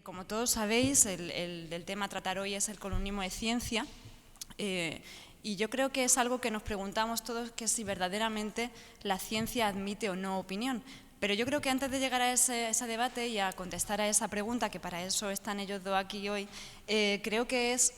Como todos sabéis, el tema a tratar hoy es el columnismo de ciencia y yo creo que es algo que nos preguntamos todos, que si verdaderamente la ciencia admite o no opinión. Pero yo creo que antes de llegar a ese debate y a contestar a esa pregunta, que para eso están ellos dos aquí hoy, creo que es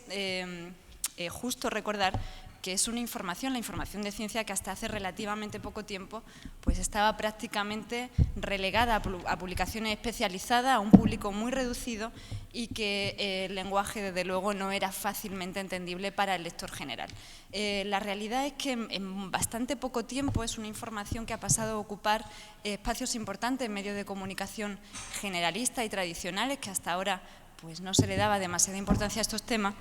justo recordar que es una información, la información de ciencia, que hasta hace relativamente poco tiempo pues estaba prácticamente relegada a publicaciones especializadas, a un público muy reducido y que el lenguaje, desde luego, no era fácilmente entendible para el lector general. La realidad es que en bastante poco tiempo es una información que ha pasado a ocupar espacios importantes en medios de comunicación generalistas y tradicionales, que hasta ahora pues no se le daba demasiada importancia a estos temas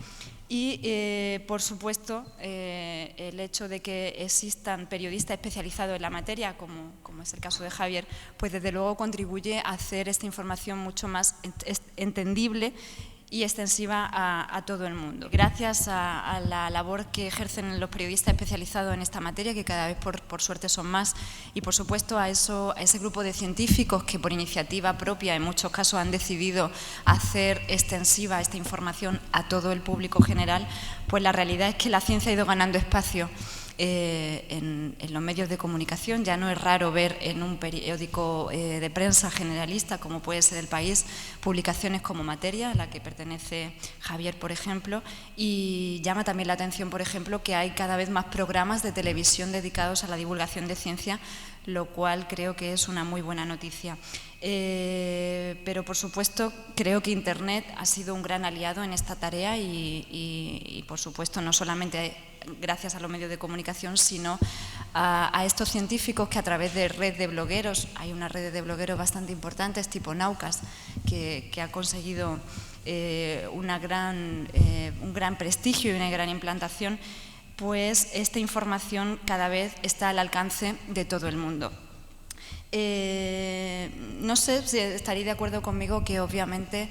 y, por supuesto, el hecho de que existan periodistas especializados en la materia, como es el caso de Javier, pues desde luego contribuye a hacer esta información mucho más entendible y extensiva a todo el mundo. Gracias a la labor que ejercen los periodistas especializados en esta materia, que cada vez por suerte son más, y por supuesto a ese grupo de científicos que por iniciativa propia en muchos casos han decidido hacer extensiva esta información a todo el público general, pues la realidad es que la ciencia ha ido ganando espacio en los medios de comunicación. Ya no es raro ver en un periódico de prensa generalista, como puede ser El País, publicaciones como Materia, a la que pertenece Javier, por ejemplo, y llama también la atención, por ejemplo, que hay cada vez más programas de televisión dedicados a la divulgación de ciencia, lo cual creo que es una muy buena noticia. Pero, por supuesto, creo que Internet ha sido un gran aliado en esta tarea y por supuesto, no solamente gracias a los medios de comunicación, sino a estos científicos que a través de red de blogueros, hay una red de blogueros bastante importantes, tipo Naucas, que ha conseguido un gran prestigio y una gran implantación, pues esta información cada vez está al alcance de todo el mundo. No sé si estaréis de acuerdo conmigo que obviamente,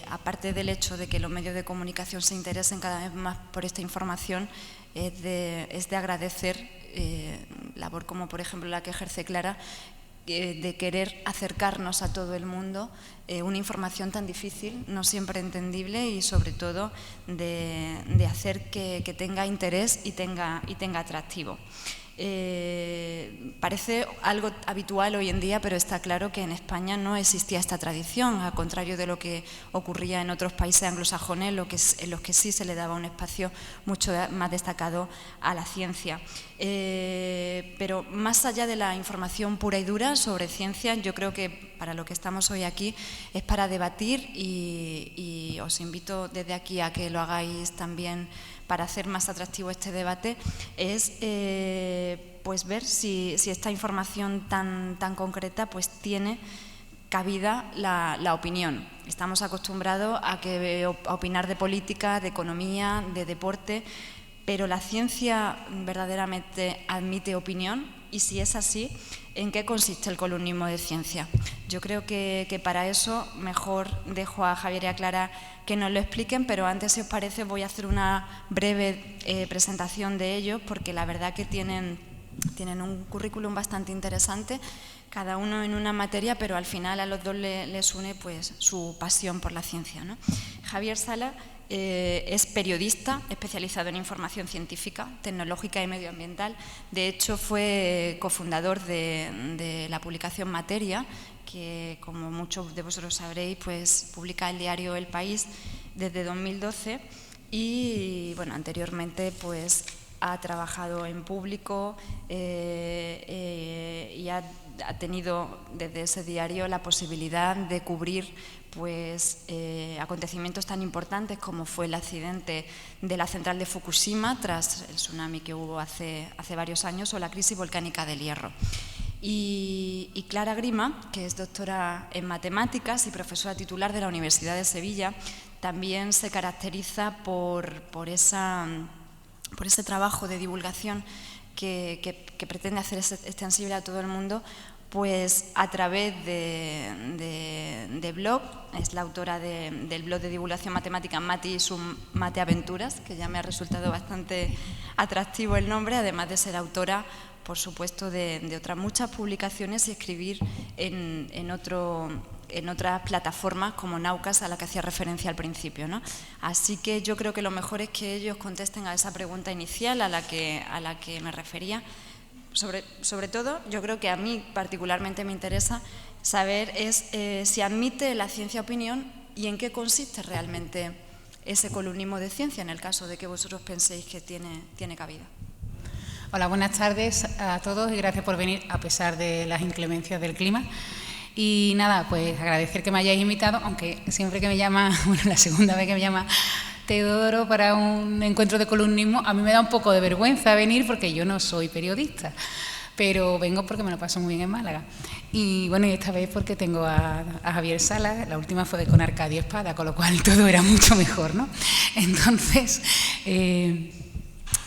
aparte del hecho de que los medios de comunicación se interesen cada vez más por esta información, es de agradecer labor como por ejemplo la que ejerce Clara, de querer acercarnos a todo el mundo una información tan difícil, no siempre entendible, y sobre todo de hacer que tenga interés y tenga atractivo. Parece algo habitual hoy en día, pero está claro que en España no existía esta tradición, al contrario de lo que ocurría en otros países anglosajones, en los que sí se le daba un espacio mucho más destacado a la ciencia. Pero más allá de la información pura y dura sobre ciencia, yo creo que para lo que estamos hoy aquí es para debatir y os invito desde aquí a que lo hagáis también para hacer más atractivo este debate, es pues ver si esta información tan concreta pues tiene cabida la opinión. Estamos acostumbrados a opinar de política, de economía, de deporte, pero ¿la ciencia verdaderamente admite opinión? Y si es así, ¿en qué consiste el columnismo de ciencia? Yo creo que para eso mejor dejo a Javier y a Clara que nos lo expliquen, pero antes, si os parece, voy a hacer una breve presentación de ellos, porque la verdad que tienen un currículum bastante interesante, cada uno en una materia, pero al final a los dos les une pues su pasión por la ciencia, ¿no? Javier Sala es periodista especializado en información científica, tecnológica y medioambiental. De hecho, fue cofundador de la publicación Materia, que, como muchos de vosotros sabréis, pues publica el diario El País desde 2012 y, bueno, anteriormente pues ha trabajado en público y ha tenido desde ese diario la posibilidad de cubrir pues acontecimientos tan importantes como fue el accidente de la central de Fukushima tras el tsunami que hubo hace varios años, o la crisis volcánica del Hierro. Y Clara Grima, que es doctora en matemáticas y profesora titular de la Universidad de Sevilla, también se caracteriza por ese trabajo de divulgación que pretende hacer extensible a todo el mundo, pues a través de blog. Es la autora del blog de divulgación matemática Mati y sus Mate Aventuras, que ya me ha resultado bastante atractivo el nombre, además de ser autora, por supuesto, de otras muchas publicaciones y escribir en otro en otras plataformas como Naucas, a la que hacía referencia al principio, ¿no? Así que yo creo que lo mejor es que ellos contesten a esa pregunta inicial a la que me refería. Sobre todo, yo creo que a mí particularmente me interesa saber si admite la ciencia opinión y en qué consiste realmente ese columnismo de ciencia, en el caso de que vosotros penséis que tiene cabida. Hola, buenas tardes a todos y gracias por venir a pesar de las inclemencias del clima. Y nada, pues agradecer que me hayáis invitado, aunque siempre que me llama, bueno, la segunda vez que me llama Teodoro para un encuentro de columnismo, a mí me da un poco de vergüenza venir porque yo no soy periodista, pero vengo porque me lo paso muy bien en Málaga. Y bueno, y esta vez porque tengo a Javier Sala, la última fue con Arcadio Espada, con lo cual todo era mucho mejor, ¿no? Entonces,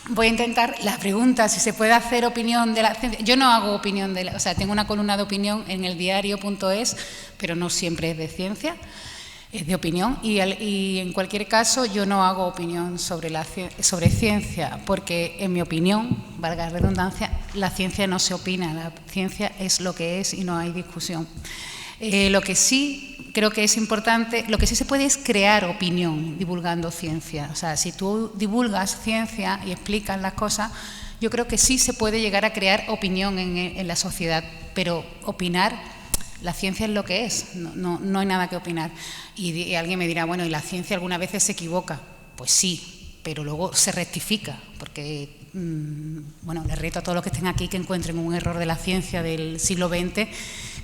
voy a intentar la pregunta, si se puede hacer opinión de la ciencia. Yo no hago opinión o sea, tengo una columna de opinión en el diario.es, pero no siempre es de ciencia, es de opinión. Y en cualquier caso, yo no hago opinión sobre ciencia, porque en mi opinión, valga la redundancia, la ciencia no se opina, la ciencia es lo que es y no hay discusión. Lo que sí creo que es importante, lo que sí se puede es crear opinión divulgando ciencia. O sea, si tú divulgas ciencia y explicas las cosas, yo creo que sí se puede llegar a crear opinión en la sociedad, pero opinar, la ciencia es lo que es, no hay nada que opinar. Y alguien me dirá, bueno, ¿y la ciencia algunas veces se equivoca? Pues sí, pero luego se rectifica, porque bueno, les reto a todos los que estén aquí que encuentren un error de la ciencia del siglo XX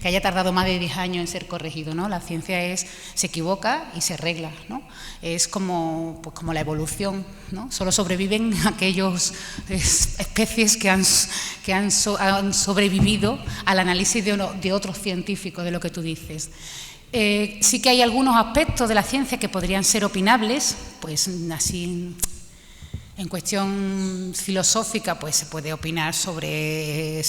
que haya tardado más de 10 años en ser corregido, ¿no? La ciencia se equivoca y se arregla, ¿no? Es como la evolución, ¿no? Solo sobreviven aquellas especies que han sobrevivido al análisis de otros científicos, de lo que tú dices. Sí que hay algunos aspectos de la ciencia que podrían ser opinables, pues así en cuestión filosófica, pues se puede opinar sobre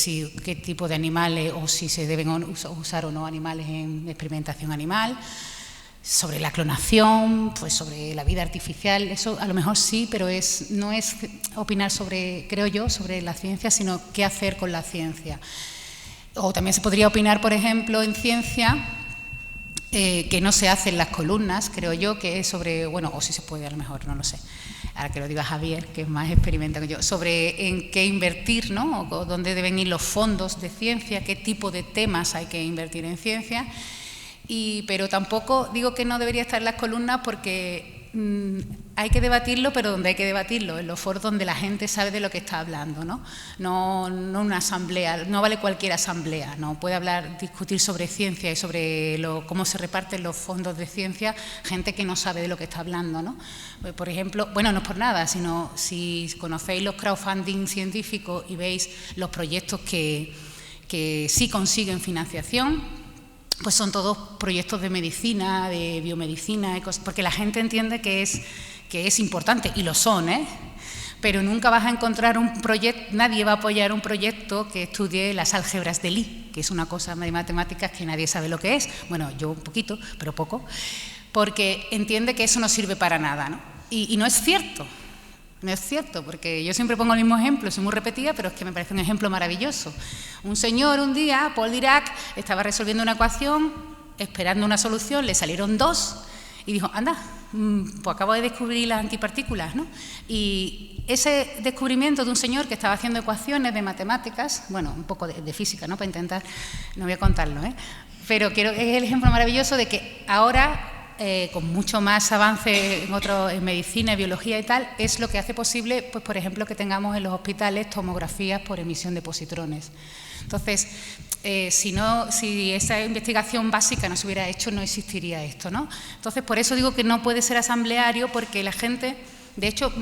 qué tipo de animales o si se deben usar o no animales en experimentación animal, sobre la clonación, pues sobre la vida artificial, eso a lo mejor sí, pero no es opinar sobre, creo yo, sobre la ciencia, sino qué hacer con la ciencia. O también se podría opinar, por ejemplo, en ciencia, que no se hace en las columnas, creo yo, que es sobre, bueno, o si se puede a lo mejor, no lo sé, ahora que lo diga Javier, que es más experimentado que yo, sobre en qué invertir, ¿no? O dónde deben ir los fondos de ciencia, qué tipo de temas hay que invertir en ciencia, pero tampoco digo que no debería estar en las columnas porque hay que debatirlo, pero donde hay que debatirlo, en los foros donde la gente sabe de lo que está hablando, ¿no? No una asamblea, no vale cualquier asamblea, no puede discutir sobre ciencia y sobre cómo se reparten los fondos de ciencia gente que no sabe de lo que está hablando, ¿no? Por ejemplo, bueno, no es por nada, sino si conocéis los crowdfunding científicos y veis los proyectos que sí consiguen financiación, pues son todos proyectos de medicina, de biomedicina, porque la gente entiende que es importante, y lo son, pero nunca vas a encontrar un proyecto, nadie va a apoyar un proyecto que estudie las álgebras de Lie, que es una cosa de matemáticas que nadie sabe lo que es, bueno, yo un poquito, pero poco, porque entiende que eso no sirve para nada, ¿no? Y no es cierto. No es cierto, porque yo siempre pongo el mismo ejemplo, soy muy repetida, pero es que me parece un ejemplo maravilloso. Un señor un día, Paul Dirac, estaba resolviendo una ecuación, esperando una solución, le salieron 2 y dijo, anda, pues acabo de descubrir las antipartículas, ¿no? Y ese descubrimiento de un señor que estaba haciendo ecuaciones de matemáticas, bueno, un poco de física, ¿no? Para intentar, no voy a contarlo, pero es el ejemplo maravilloso de que ahora, con mucho más avance en medicina, biología y tal, es lo que hace posible, pues por ejemplo, que tengamos en los hospitales tomografías por emisión de positrones. Entonces, si esa investigación básica no se hubiera hecho, no existiría esto, ¿no? Entonces, por eso digo que no puede ser asambleario, porque la gente, de hecho,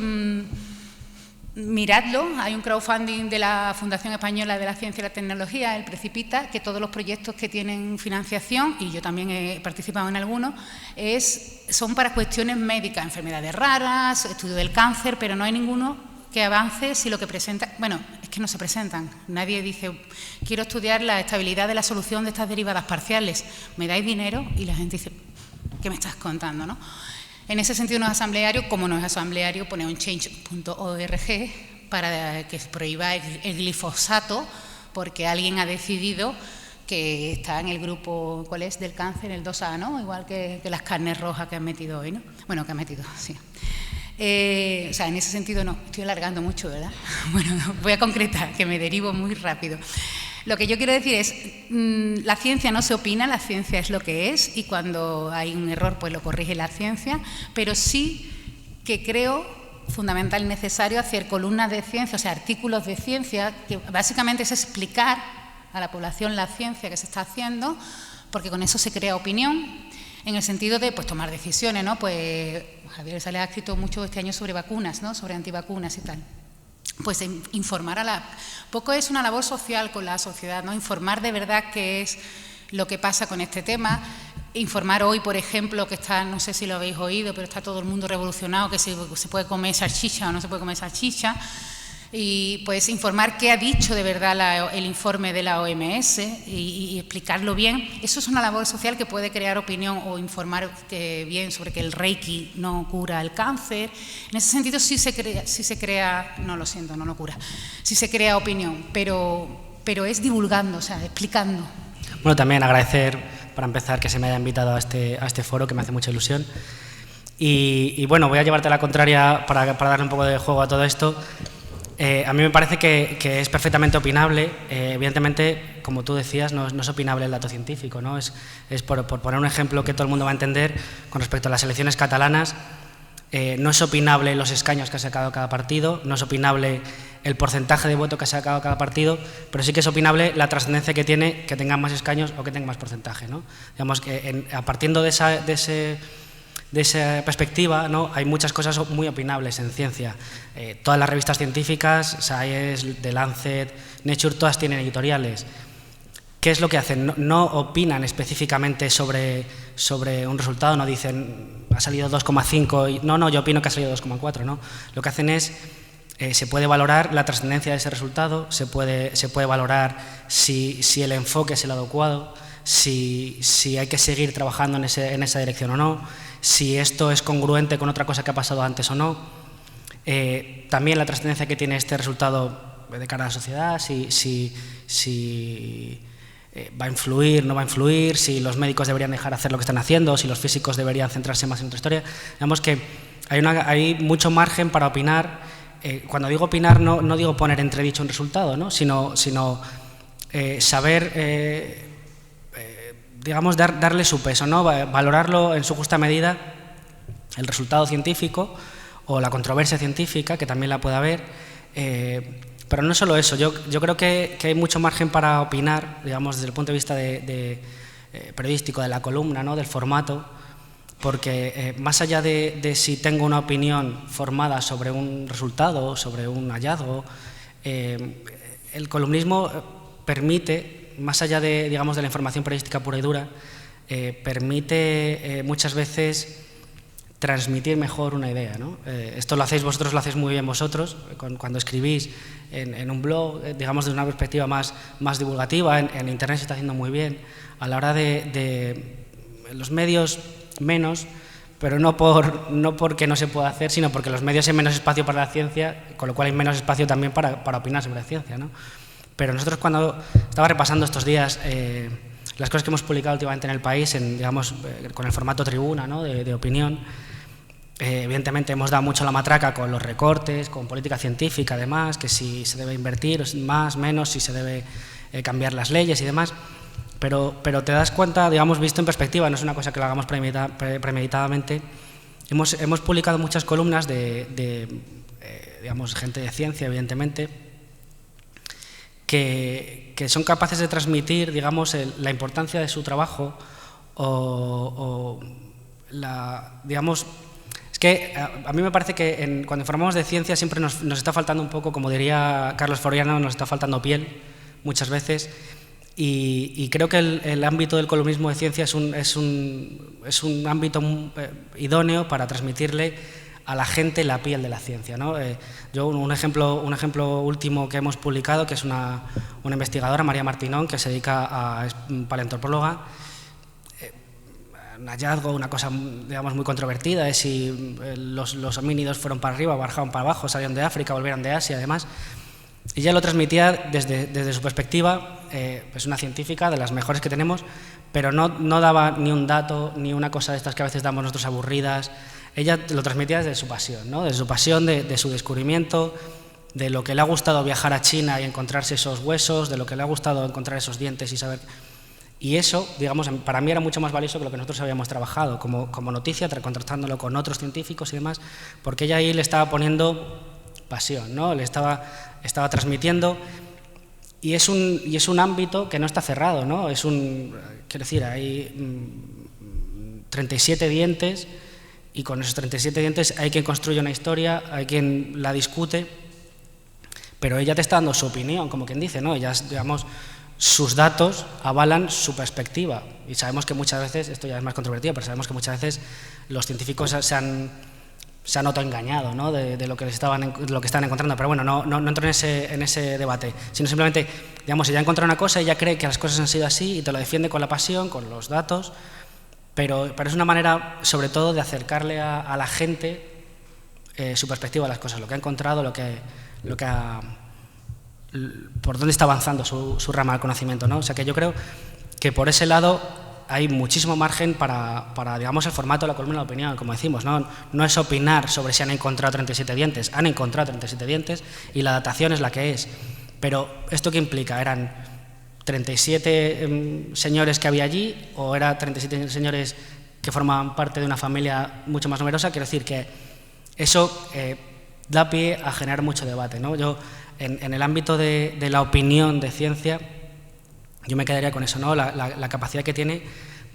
miradlo, hay un crowdfunding de la Fundación Española de la Ciencia y la Tecnología, el Precipita, que todos los proyectos que tienen financiación, y yo también he participado en algunos, son para cuestiones médicas, enfermedades raras, estudio del cáncer, pero no hay ninguno que avance si lo que presenta, bueno, es que no se presentan, nadie dice, quiero estudiar la estabilidad de la solución de estas derivadas parciales, me dais dinero, y la gente dice, ¿qué me estás contando, no? En ese sentido no es asambleario, como no es asambleario poner un change.org para que se prohíba el glifosato, porque alguien ha decidido que está en el grupo, ¿cuál es?, del cáncer, el 2A, ¿no? Igual que las carnes rojas que han metido hoy, ¿no? Bueno, que han metido, sí. O sea, en ese sentido no, estoy alargando mucho, ¿verdad? Bueno, voy a concretar, que me derivo muy rápido. Lo que yo quiero decir es, la ciencia no se opina, la ciencia es lo que es, y cuando hay un error, pues lo corrige la ciencia, pero sí que creo fundamental y necesario hacer columnas de ciencia, o sea, artículos de ciencia, que básicamente es explicar a la población la ciencia que se está haciendo, porque con eso se crea opinión, en el sentido de pues, tomar decisiones, ¿no? Pues Javier Sales ha escrito mucho este año sobre vacunas, ¿no? Sobre antivacunas y tal. Pues informar a la... Poco es una labor social con la sociedad, ¿no? Informar de verdad qué es lo que pasa con este tema. Informar hoy, por ejemplo, que está, no sé si lo habéis oído, pero está todo el mundo revolucionado, que se puede comer salchicha o no se puede comer salchicha. Y pues informar qué ha dicho de verdad el informe de la OMS y explicarlo bien. Eso es una labor social que puede crear opinión o informar bien sobre que el Reiki no cura el cáncer. En ese sentido sí se crea, no lo siento, no lo cura, sí se crea opinión, pero es divulgando, o sea, explicando. Bueno, también agradecer, para empezar, que se me haya invitado a este foro, que me hace mucha ilusión. Y bueno, voy a llevarte la contraria para darle un poco de juego a todo esto. A mí me parece que es perfectamente opinable. Evidentemente, como tú decías, no es opinable el dato científico, ¿no? Es por poner un ejemplo que todo el mundo va a entender, con respecto a las elecciones catalanas, no es opinable los escaños que ha sacado cada partido, no es opinable el porcentaje de voto que ha sacado cada partido, pero sí que es opinable la trascendencia que tiene que tengan más escaños o que tengan más porcentaje, ¿no? Digamos que partiendo de esa perspectiva, ¿no? Hay muchas cosas muy opinables en ciencia. Todas las revistas científicas, Science, The Lancet, Nature, todas tienen editoriales. ¿Qué es lo que hacen? No opinan específicamente sobre un resultado, no dicen ha salido 2,5 y no, yo opino que ha salido 2,4, ¿no? Lo que hacen es, se puede valorar la trascendencia de ese resultado, se puede valorar si el enfoque es el adecuado, si hay que seguir trabajando en esa dirección o no, si esto es congruente con otra cosa que ha pasado antes o no. También la trascendencia que tiene este resultado de cara a la sociedad, si va a influir, no va a influir, si los médicos deberían dejar de hacer lo que están haciendo, si los físicos deberían centrarse más en otra historia. Digamos que hay mucho margen para opinar. Cuando digo opinar no digo poner entredicho un resultado, ¿no? sino saber, digamos, darle su peso, ¿no? Valorarlo en su justa medida, el resultado científico o la controversia científica, que también la puede haber. Pero no solo eso, yo creo que hay mucho margen para opinar, digamos, desde el punto de vista periodístico, de la columna, ¿no? Del formato, porque más allá de si tengo una opinión formada sobre un resultado, sobre un hallazgo, el columnismo permite, más allá de la información periodística pura y dura, permite muchas veces transmitir mejor una idea, ¿no? Esto lo hacéis vosotros, lo hacéis muy bien vosotros, cuando escribís en un blog, digamos, desde una perspectiva más divulgativa. En Internet se está haciendo muy bien. A la hora de los medios, menos, pero no porque no se pueda hacer, sino porque los medios hay menos espacio para la ciencia, con lo cual hay menos espacio también para opinar sobre la ciencia, ¿no? Pero nosotros, cuando estaba repasando estos días las cosas que hemos publicado últimamente en El País, digamos, con el formato tribuna, ¿no? de opinión, evidentemente hemos dado mucho la matraca con los recortes, con política científica, además, que si se debe invertir más, menos, si se debe cambiar las leyes y demás, pero te das cuenta, digamos, visto en perspectiva, no es una cosa que lo hagamos premeditadamente. Hemos publicado muchas columnas digamos, gente de ciencia, evidentemente, que son capaces de transmitir, digamos, la importancia de su trabajo digamos, es que a mí me parece que cuando informamos de ciencia siempre nos está faltando un poco, como diría Carlos Floriano, nos está faltando piel muchas veces, y creo que el ámbito del columnismo de ciencia es un ámbito idóneo para transmitirle a la gente la piel de la ciencia, ¿no? Yo un ejemplo último que hemos publicado, que es una investigadora, María Martinón, que se dedica a paleoantropóloga. Un hallazgo, una cosa, digamos, muy controvertida, es si los homínidos fueron para arriba o bajaron para abajo, salieron de África, volvieron de Asia, además. Ella lo transmitía desde su perspectiva, es una científica de las mejores que tenemos, pero no daba ni un dato, ni una cosa de estas que a veces damos nosotros aburridas. Ella lo transmitía desde su pasión, ¿no? Desde su pasión de su descubrimiento, de lo que le ha gustado viajar a China y encontrarse esos huesos, de lo que le ha gustado encontrar esos dientes y saber... Y eso, digamos, para mí era mucho más valioso que lo que nosotros habíamos trabajado como noticia, contrastándolo con otros científicos y demás, porque ella ahí le estaba poniendo pasión, ¿no? Le estaba transmitiendo, y es un ámbito que no está cerrado, ¿no? Quiero decir, hay 37 dientes, y con esos 37 dientes hay quien construye una historia, hay quien la discute, pero ella te está dando su opinión, como quien dice, ¿no? Ella, digamos, sus datos avalan su perspectiva, y sabemos que muchas veces, esto ya es más controvertido, pero sabemos que muchas veces los científicos se han autoengañado, ¿no? de lo que están encontrando, pero bueno, no entro en ese debate, sino simplemente, digamos, ella ha encontrado una cosa, ella cree que las cosas han sido así y te lo defiende con la pasión, con los datos, pero es una manera, sobre todo, de acercarle a la gente su perspectiva de las cosas, lo que ha encontrado, por dónde está avanzando su rama del conocimiento, ¿no? O sea que yo creo que por ese lado hay muchísimo margen para digamos, el formato de la columna de opinión, como decimos, no es opinar sobre si han encontrado 37 dientes, han encontrado 37 dientes y la datación es la que es, pero ¿esto qué implica? ¿Eran 37 señores que había allí o eran 37 señores que formaban parte de una familia mucho más numerosa? Quiero decir que eso da pie a generar mucho debate, ¿no? Yo, en el ámbito de la opinión de ciencia, yo me quedaría con eso, ¿no? La capacidad que tiene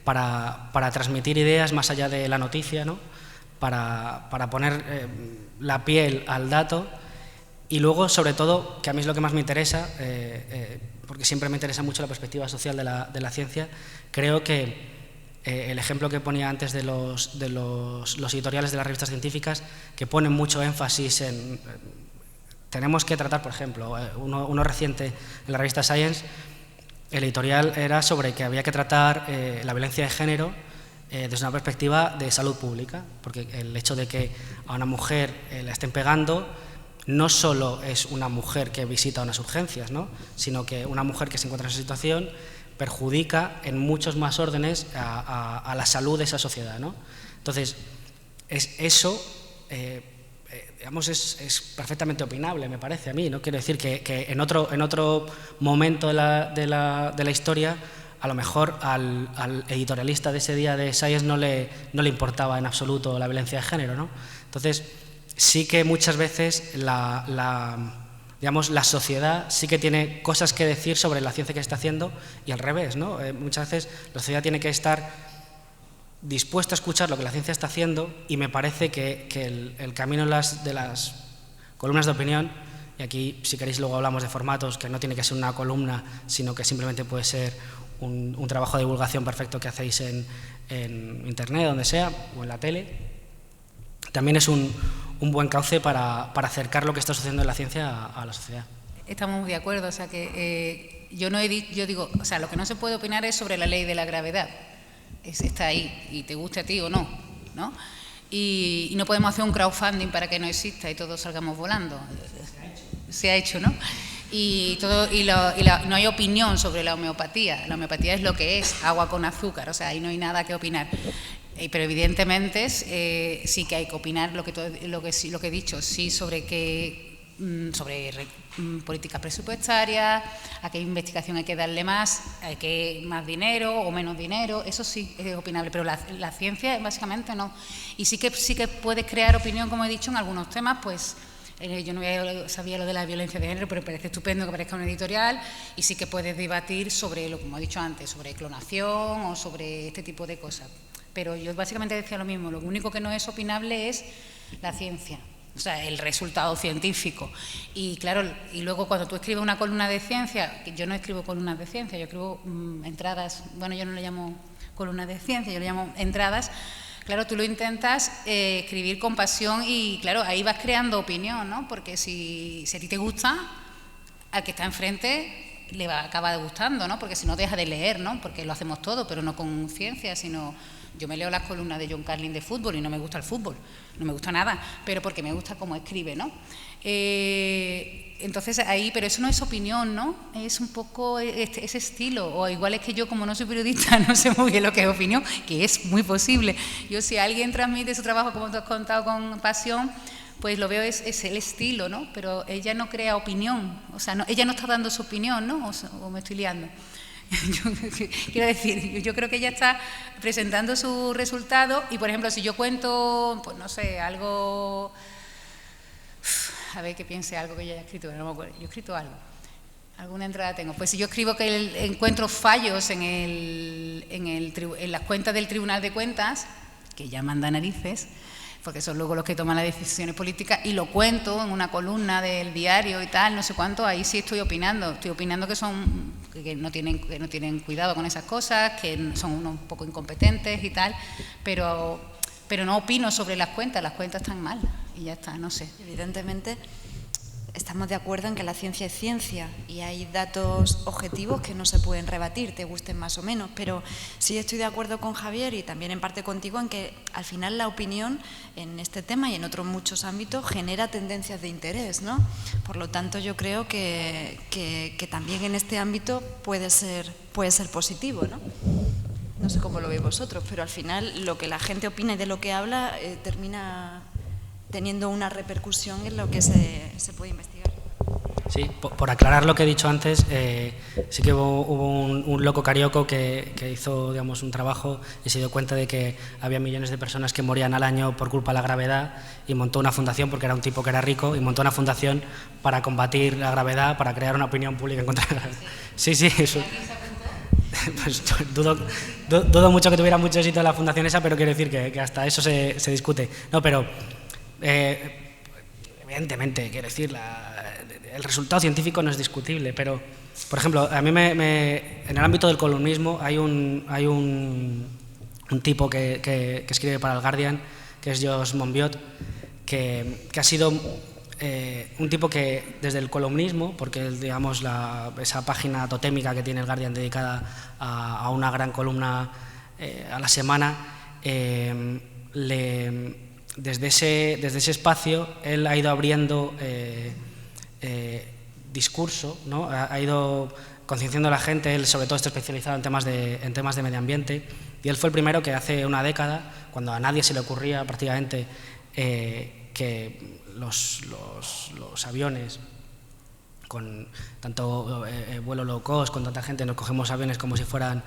para transmitir ideas más allá de la noticia, ¿no? Para poner la piel al dato, y luego, sobre todo, que a mí es lo que más me interesa, porque siempre me interesa mucho la perspectiva social de la ciencia, creo que el ejemplo que ponía antes de los editoriales de las revistas científicas, que ponen mucho énfasis en... tenemos que tratar, por ejemplo, uno reciente en la revista Science, el editorial era sobre que había que tratar la violencia de género desde una perspectiva de salud pública, porque el hecho de que a una mujer la estén pegando no solo es una mujer que visita unas urgencias, ¿no? Sino que una mujer que se encuentra en esa situación perjudica en muchos más órdenes a la salud de esa sociedad, ¿no? Entonces, eso digamos, es perfectamente opinable, me parece a mí, ¿no? Quiero decir que en otro momento de la historia, a lo mejor al editorialista de ese día de Science no le importaba en absoluto la violencia de género, ¿no? Entonces, sí que muchas veces digamos, la sociedad sí que tiene cosas que decir sobre la ciencia que está haciendo, y al revés, ¿no? Muchas veces la sociedad tiene que estar dispuesto a escuchar lo que la ciencia está haciendo, y me parece que el camino de las columnas de opinión, y aquí si queréis luego hablamos de formatos, que no tiene que ser una columna, sino que simplemente puede ser un trabajo de divulgación perfecto que hacéis en internet, donde sea, o en la tele, también es un buen cauce para acercar lo que está sucediendo en la ciencia a la sociedad. Estamos muy de acuerdo, o sea que yo digo, o sea, lo que no se puede opinar es sobre la ley de la gravedad. Está ahí, y te guste a ti o no, ¿no? Y no podemos hacer un crowdfunding para que no exista y todos salgamos volando. Se ha hecho, ¿no? No hay opinión sobre la homeopatía. La homeopatía es lo que es, agua con azúcar, o sea, ahí no hay nada que opinar. Pero evidentemente sí que hay que opinar lo que he dicho, sí, sobre políticas presupuestarias, a qué investigación hay que darle más, más dinero o menos dinero, eso sí es opinable, pero la ciencia básicamente no. Y sí que puedes crear opinión, como he dicho, en algunos temas, pues yo no sabía lo de la violencia de género, pero me parece estupendo que aparezca un editorial, y sí que puedes debatir sobre, como he dicho antes, sobre clonación o sobre este tipo de cosas. Pero yo básicamente decía lo mismo, lo único que no es opinable es la ciencia, o sea, el resultado científico. Y claro, y luego cuando tú escribes una columna de ciencia, yo no escribo columnas de ciencia, yo escribo entradas, bueno, yo no le llamo columnas de ciencia, yo le llamo entradas. Claro, tú lo intentas escribir con pasión y, claro, ahí vas creando opinión, ¿no? Porque si a ti te gusta, al que está enfrente le va a acabar gustando, ¿no? Porque si no deja de leer, ¿no? Porque lo hacemos todo, pero no con ciencia, sino Yo me leo las columnas de John Carlin de fútbol y no me gusta el fútbol, no me gusta nada, pero porque me gusta cómo escribe, ¿no? Entonces ahí, pero eso no es opinión, ¿no? Es un poco ese estilo, o igual es que yo, como no soy periodista, no sé muy bien lo que es opinión, que es muy posible. Yo, si alguien transmite su trabajo, como tú has contado, con pasión, pues lo veo, es el estilo, ¿no? Pero ella no crea opinión, o sea, ella no está dando su opinión, ¿no? O me estoy liando. Quiero decir, yo creo que ella está presentando su resultado y, por ejemplo, si yo cuento, pues no sé, algo, a ver que piense algo que ella haya escrito, no me acuerdo, yo he escrito algo, alguna entrada tengo, pues si yo escribo que encuentro fallos en las cuentas del Tribunal de Cuentas, que ya manda narices, porque son luego los que toman las decisiones políticas, y lo cuento en una columna del diario y tal, no sé cuánto, ahí sí estoy opinando que no tienen cuidado con esas cosas, que son unos poco incompetentes y tal, pero no opino sobre las cuentas están mal y ya está, no sé. Evidentemente estamos de acuerdo en que la ciencia es ciencia y hay datos objetivos que no se pueden rebatir, te gusten más o menos, pero sí estoy de acuerdo con Javier y también en parte contigo en que al final la opinión en este tema y en otros muchos ámbitos genera tendencias de interés, ¿no? Por lo tanto, yo creo que también en este ámbito puede ser positivo, ¿no? No sé cómo lo veis vosotros, pero al final lo que la gente opina y de lo que habla termina teniendo una repercusión en lo que se puede investigar. Sí, por aclarar lo que he dicho antes, sí que hubo un loco carioco que hizo, digamos, un trabajo y se dio cuenta de que había millones de personas que morían al año por culpa de la gravedad y montó una fundación, porque era un tipo que era rico, y montó una fundación para combatir la gravedad, para crear una opinión pública en contra de la gravedad. Sí, eso. Pues dudo mucho que tuviera mucho éxito la fundación esa, pero quiero decir que hasta eso se discute. No, pero evidentemente, quiero decir, el resultado científico no es discutible, pero, por ejemplo, a mí en el ámbito del columnismo hay un tipo que escribe para el Guardian, que es Josh Monbiot, que ha sido un tipo que desde el columnismo, porque desde esa página totémica que tiene el Guardian dedicada a una gran columna a la semana, desde ese espacio él ha ido abriendo discurso, ¿no? Ha ido concienciando a la gente. Él sobre todo está especializado en temas de medio ambiente, y él fue el primero que hace una década, cuando a nadie se le ocurría prácticamente que los aviones con tanto vuelo low cost, con tanta gente, nos cogemos aviones como si fueran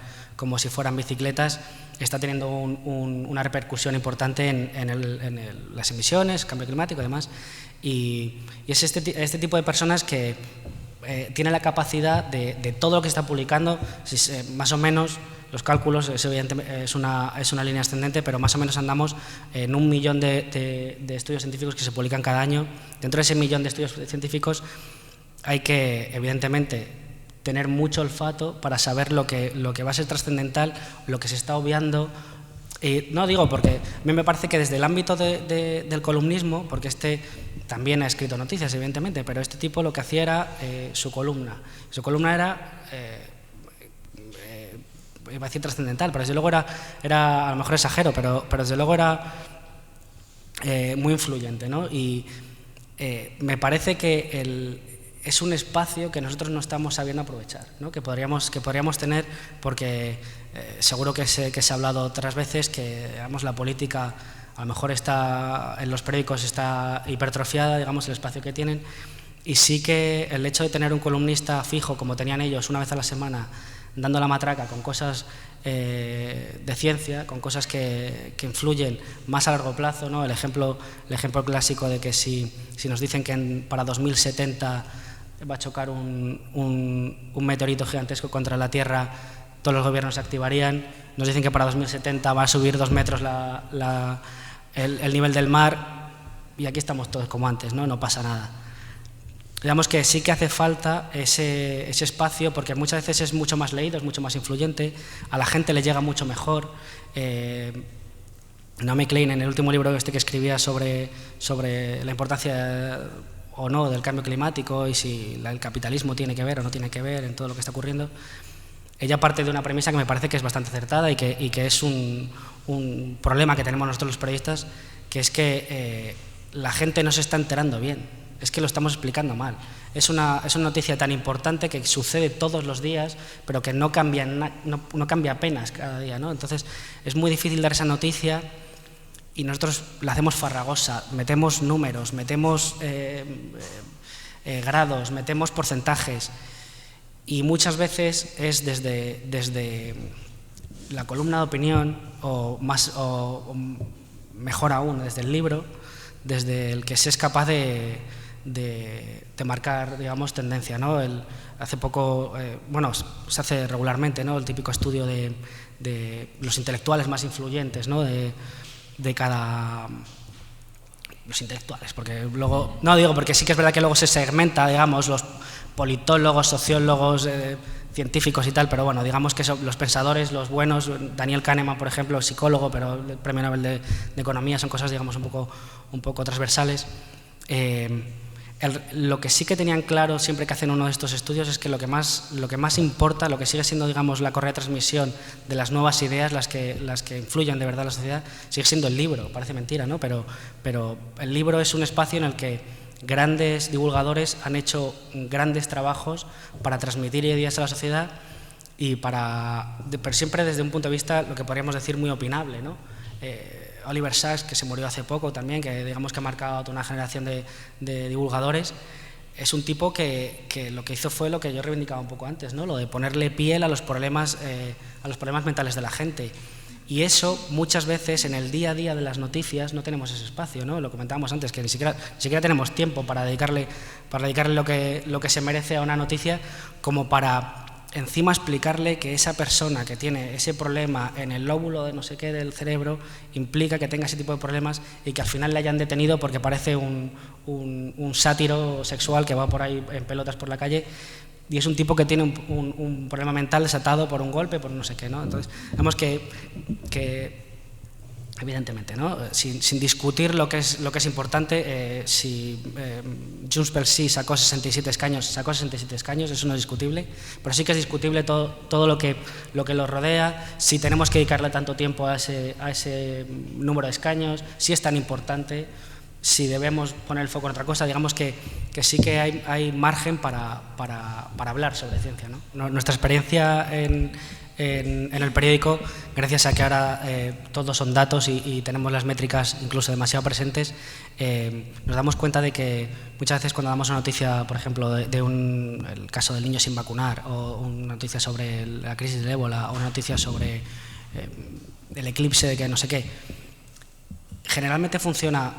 bicicletas, está teniendo una repercusión importante en las emisiones, cambio climático y demás. Y es este tipo de personas que tienen la capacidad de todo lo que está publicando, más o menos, los cálculos, es una línea ascendente, pero más o menos andamos en 1 millón de estudios científicos que se publican cada año. Dentro de ese 1 millón de estudios científicos hay que, evidentemente, tener mucho olfato para saber lo que va a ser trascendental, lo que se está obviando. Y no digo porque a mí me parece que desde el ámbito del columnismo, porque este también ha escrito noticias, evidentemente, pero este tipo lo que hacía era su columna. Su columna era, iba a decir trascendental, pero desde luego era, a lo mejor exagero, pero desde luego era muy influyente, ¿no? Y me parece que es un espacio que nosotros no estamos sabiendo aprovechar, ¿no? que podríamos tener, porque seguro que se ha hablado otras veces que, digamos, la política a lo mejor está en los periódicos, está hipertrofiada, digamos, el espacio que tienen, y sí que el hecho de tener un columnista fijo, como tenían ellos, una vez a la semana, dando la matraca con cosas de ciencia, con cosas que influyen más a largo plazo, ¿no? El ejemplo clásico de que si nos dicen que para 2070 va a chocar un meteorito gigantesco contra la Tierra, todos los gobiernos se activarían. Nos dicen que para 2070 va a subir 2 metros el nivel del mar, y aquí estamos todos como antes, ¿no? No pasa nada. Digamos que sí que hace falta ese espacio, porque muchas veces es mucho más leído, es mucho más influyente, a la gente le llega mucho mejor. Naomi Klein, en el último libro que escribía sobre la importancia o no del cambio climático y si el capitalismo tiene que ver o no tiene que ver en todo lo que está ocurriendo, ella parte de una premisa que me parece que es bastante acertada y que es un un problema que tenemos nosotros los periodistas, que es que la gente no se está enterando bien, es que lo estamos explicando mal. Es una noticia tan importante que sucede todos los días, pero que no cambia apenas cada día, ¿no? Entonces es muy difícil dar esa noticia y nosotros la hacemos farragosa, metemos números, metemos grados, metemos porcentajes, y muchas veces es desde la columna de opinión o mejor aún desde el libro, desde el que se es capaz de marcar, digamos, tendencia, ¿no? Hace poco, bueno, se hace regularmente, ¿no?, el típico estudio de los intelectuales más influyentes, ¿no?, de cada... Los intelectuales, porque luego... No digo, porque sí que es verdad que luego se segmenta, digamos, los politólogos, sociólogos, científicos y tal, pero bueno, digamos que son los pensadores, los buenos. Daniel Kahneman, por ejemplo, psicólogo, pero el premio Nobel de Economía, son cosas, digamos, un poco transversales. Lo que sí que tenían claro siempre que hacen uno de estos estudios es que lo que más importa, lo que sigue siendo, digamos, la correa de transmisión de las nuevas ideas, las que influyen de verdad en la sociedad, sigue siendo el libro. Parece mentira, ¿no? Pero el libro es un espacio en el que grandes divulgadores han hecho grandes trabajos para transmitir ideas a la sociedad y pero siempre desde un punto de vista, lo que podríamos decir, muy opinable, ¿no? Oliver Sacks, que se murió hace poco también, que digamos que ha marcado a toda una generación de divulgadores, es un tipo que lo que hizo fue lo que yo reivindicaba un poco antes, ¿no?, lo de ponerle piel a los problemas mentales de la gente. Y eso, muchas veces, en el día a día de las noticias, no tenemos ese espacio, ¿no? Lo comentábamos antes, que ni siquiera tenemos tiempo para dedicarle lo que se merece a una noticia, como para encima explicarle que esa persona que tiene ese problema en el lóbulo de no sé qué del cerebro implica que tenga ese tipo de problemas y que al final le hayan detenido porque parece un sátiro sexual que va por ahí en pelotas por la calle, y es un tipo que tiene un problema mental desatado por un golpe, por no sé qué, ¿no? Entonces, vemos que evidentemente, ¿no?, sin discutir lo que es importante, si Junts pel Sí sacó 67 escaños, eso no es discutible, pero sí que es discutible todo lo que lo rodea, si tenemos que dedicarle tanto tiempo a ese número de escaños, si es tan importante, si debemos poner el foco en otra cosa. Digamos que sí que hay margen para hablar sobre ciencia, ¿no? Nuestra experiencia en el periódico, gracias a que ahora todos son datos y tenemos las métricas incluso demasiado presentes, nos damos cuenta de que muchas veces cuando damos una noticia, por ejemplo, el caso del niño sin vacunar, o una noticia sobre la crisis del ébola, o una noticia sobre el eclipse de que no sé qué, generalmente funciona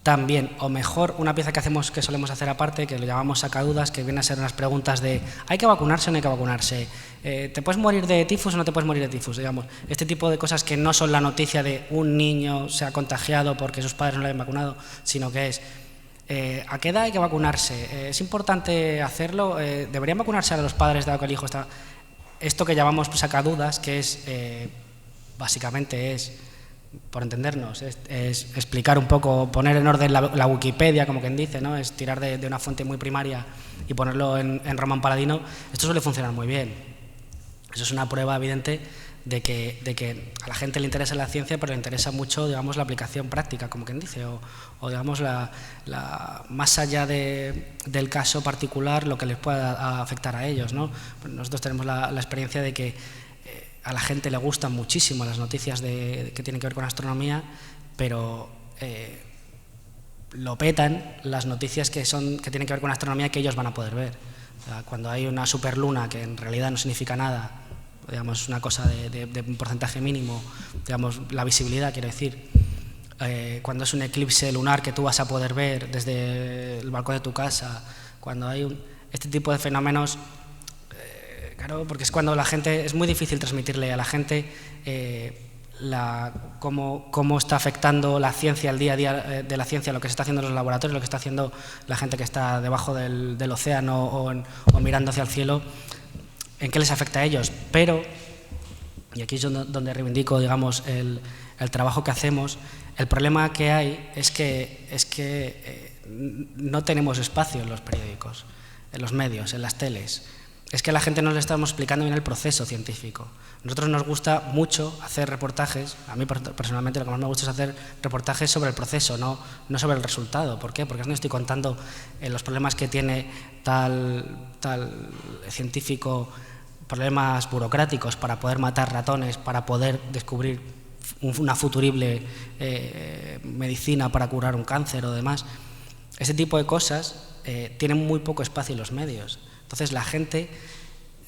tan bien o mejor una pieza que solemos hacer aparte, que lo llamamos sacadudas, que viene a ser unas preguntas de ¿hay que vacunarse o no hay que vacunarse? ¿Te puedes morir de tifus o no te puedes morir de tifus? Digamos, este tipo de cosas que no son la noticia de un niño se ha contagiado porque sus padres no le habían vacunado, sino que es ¿a qué edad hay que vacunarse? ¿Es importante hacerlo? ¿Deberían vacunarse a los padres dado que el hijo está...? Esto que llamamos sacadudas, que es básicamente es, por entendernos, es explicar un poco, poner en orden la Wikipedia, como quien dice, ¿no? Es tirar de una fuente muy primaria y ponerlo en Román Paladino. Esto suele funcionar muy bien. Eso es una prueba evidente de que a la gente le interesa la ciencia, pero le interesa mucho, digamos, la aplicación práctica, como quien dice, o digamos, más allá del caso particular, lo que les pueda afectar a ellos, ¿no? Nosotros tenemos la experiencia de que a la gente le gustan muchísimo las noticias que tienen que ver con astronomía, pero lo petan las noticias que tienen que ver con astronomía que ellos van a poder ver. O sea, cuando hay una superluna que en realidad no significa nada, digamos, una cosa de un porcentaje mínimo, digamos, la visibilidad, quiero decir, cuando es un eclipse lunar que tú vas a poder ver desde el balcón de tu casa, cuando hay este tipo de fenómenos. Claro, porque es cuando la gente, es muy difícil transmitirle a la gente cómo está afectando la ciencia, el día a día de la ciencia, lo que se está haciendo en los laboratorios, lo que está haciendo la gente que está debajo del océano o mirando hacia el cielo, en qué les afecta a ellos. Pero, y aquí es donde reivindico, digamos, el trabajo que hacemos, el problema que hay es que no tenemos espacio en los periódicos, en los medios, en las teles. es que a la gente no le estamos explicando bien el proceso científico. A nosotros nos gusta mucho hacer reportajes, a mí personalmente lo que más me gusta es hacer reportajes sobre el proceso, no sobre el resultado. ¿Por qué? Porque no estoy contando los problemas que tiene tal científico, problemas burocráticos para poder matar ratones, para poder descubrir una futurible medicina para curar un cáncer o demás. Ese tipo de cosas tienen muy poco espacio en los medios. Entonces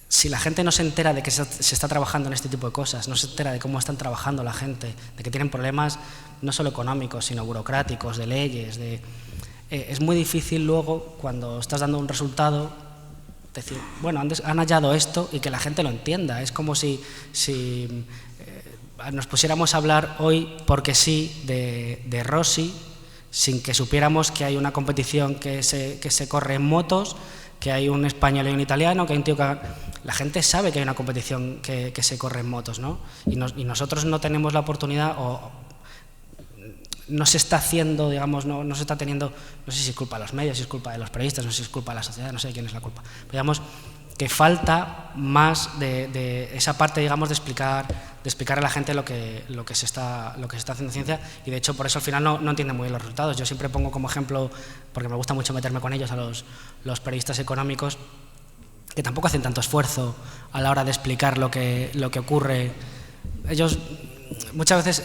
si la gente no se entera de que se está trabajando en este tipo de cosas, no se entera de cómo están trabajando la gente, de que tienen problemas no solo económicos, sino burocráticos, de leyes, es muy difícil luego, cuando estás dando un resultado, decir, bueno, han hallado esto y que la gente lo entienda. Es como si nos pusiéramos a hablar hoy, porque sí, de Rossi, sin que supiéramos que hay una competición que se corre en motos, que hay un español y un italiano, que hay un tío que... La gente sabe que hay una competición que se corre en motos, ¿no? Y nosotros no tenemos la oportunidad, o no se está haciendo, digamos, no se está teniendo, no sé si es culpa de los medios, si es culpa de los periodistas, no sé si es culpa de la sociedad, no sé de quién es la culpa. Pero digamos que falta más de esa parte, digamos, de explicar a la gente lo que se está haciendo en ciencia, y de hecho por eso al final no entienden muy bien los resultados. Yo siempre pongo como ejemplo, porque me gusta mucho meterme con ellos, a los periodistas económicos, que tampoco hacen tanto esfuerzo a la hora de explicar lo que ocurre. Ellos muchas veces,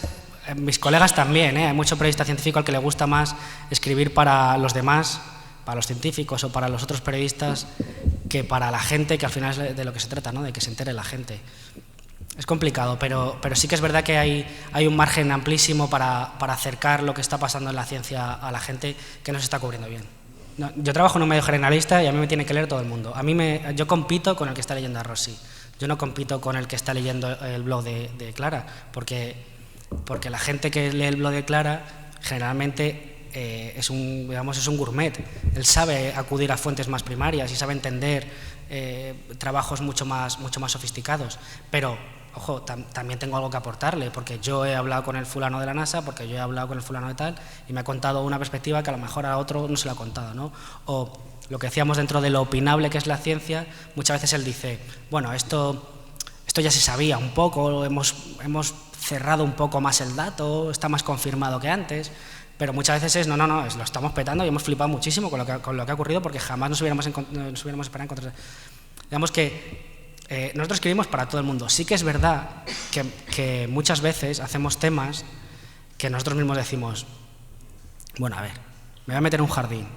mis colegas también, hay mucho periodista científico al que le gusta más escribir para los demás, para los científicos o para los otros periodistas, que para la gente, que al final es de lo que se trata, ¿no? De que se entere la gente. Es complicado, pero sí que es verdad que hay un margen amplísimo para acercar lo que está pasando en la ciencia a la gente, que no se está cubriendo bien. No, yo trabajo en un medio generalista y a mí me tiene que leer todo el mundo. Yo compito con el que está leyendo a Rossi. Yo no compito con el que está leyendo el blog de Clara, porque la gente que lee el blog de Clara generalmente es un gourmet. Él sabe acudir a fuentes más primarias y sabe entender trabajos mucho más sofisticados. Pero, ojo, también tengo algo que aportarle, porque yo he hablado con el fulano de la NASA, porque yo he hablado con el fulano de tal, y me ha contado una perspectiva que a lo mejor a otro no se lo ha contado, ¿no? O lo que decíamos dentro de lo opinable que es la ciencia, muchas veces él dice, bueno, esto ya se sabía un poco, hemos cerrado un poco más el dato, está más confirmado que antes. Pero muchas veces no, lo estamos petando y hemos flipado muchísimo con lo que ha ocurrido, porque jamás nos hubiéramos esperado encontrar. Digamos que nosotros escribimos para todo el mundo. Sí que es verdad que muchas veces hacemos temas que nosotros mismos decimos, bueno, a ver, me voy a meter en un jardín.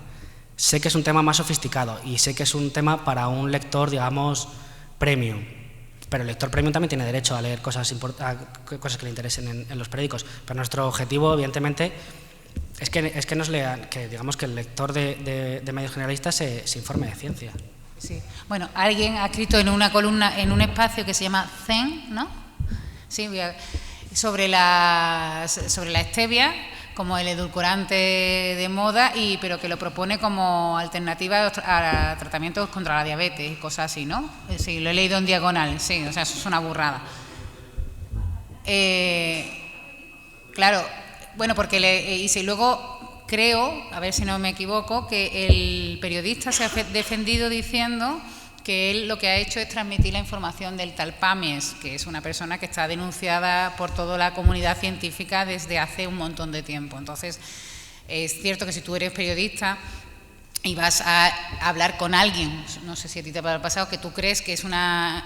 Sé que es un tema más sofisticado y sé que es un tema para un lector, digamos, premium. Pero el lector premium también tiene derecho a leer cosas que le interesen en los periódicos. Pero nuestro objetivo, evidentemente, es que nos lean, que digamos que el lector de medios generalistas se informe de ciencia. Sí. Bueno, alguien ha escrito en una columna, en un espacio que se llama Zen, ¿no? Sí, sobre la stevia como el edulcorante de moda, pero que lo propone como alternativa a tratamientos contra la diabetes y cosas así, ¿no? Sí, lo he leído en diagonal, sí, o sea, eso es una burrada. Claro, bueno, porque luego creo, a ver si no me equivoco, que el periodista se ha defendido diciendo que él lo que ha hecho es transmitir la información del tal Pamies, que es una persona que está denunciada por toda la comunidad científica desde hace un montón de tiempo. Entonces, es cierto que si tú eres periodista y vas a hablar con alguien, no sé si a ti te ha pasado, que tú crees que es una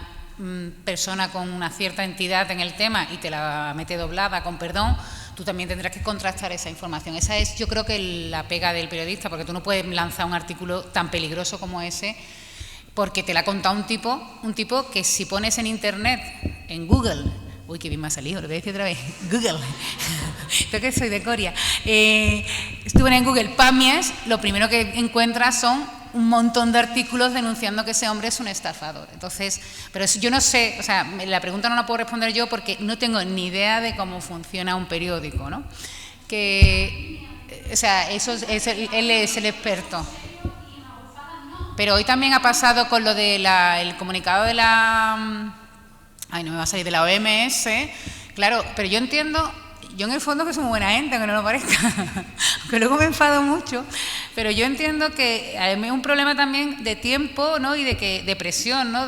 persona con una cierta entidad en el tema y te la mete doblada, con perdón, tú también tendrás que contrastar esa información. Esa es, yo creo, que la pega del periodista, porque tú no puedes lanzar un artículo tan peligroso como ese, porque te la ha contado un tipo que si pones en internet, en Google, uy, qué bien me ha salido, lo voy a decir otra vez, Google, yo que soy de Corea, estuve en Google, Pamies, lo primero que encuentras son un montón de artículos denunciando que ese hombre es un estafador. Entonces, pero yo no sé, o sea, la pregunta no la puedo responder yo porque no tengo ni idea de cómo funciona un periódico, ¿no? O sea, él es el experto. Pero hoy también ha pasado con lo del comunicado de la... Ay, no me va a salir, de la OMS. Claro, pero yo entiendo, yo en el fondo que soy muy buena gente, aunque no lo parezca, aunque luego me enfado mucho, Pero yo entiendo que es un problema también de tiempo, ¿no? Y de presión, ¿no?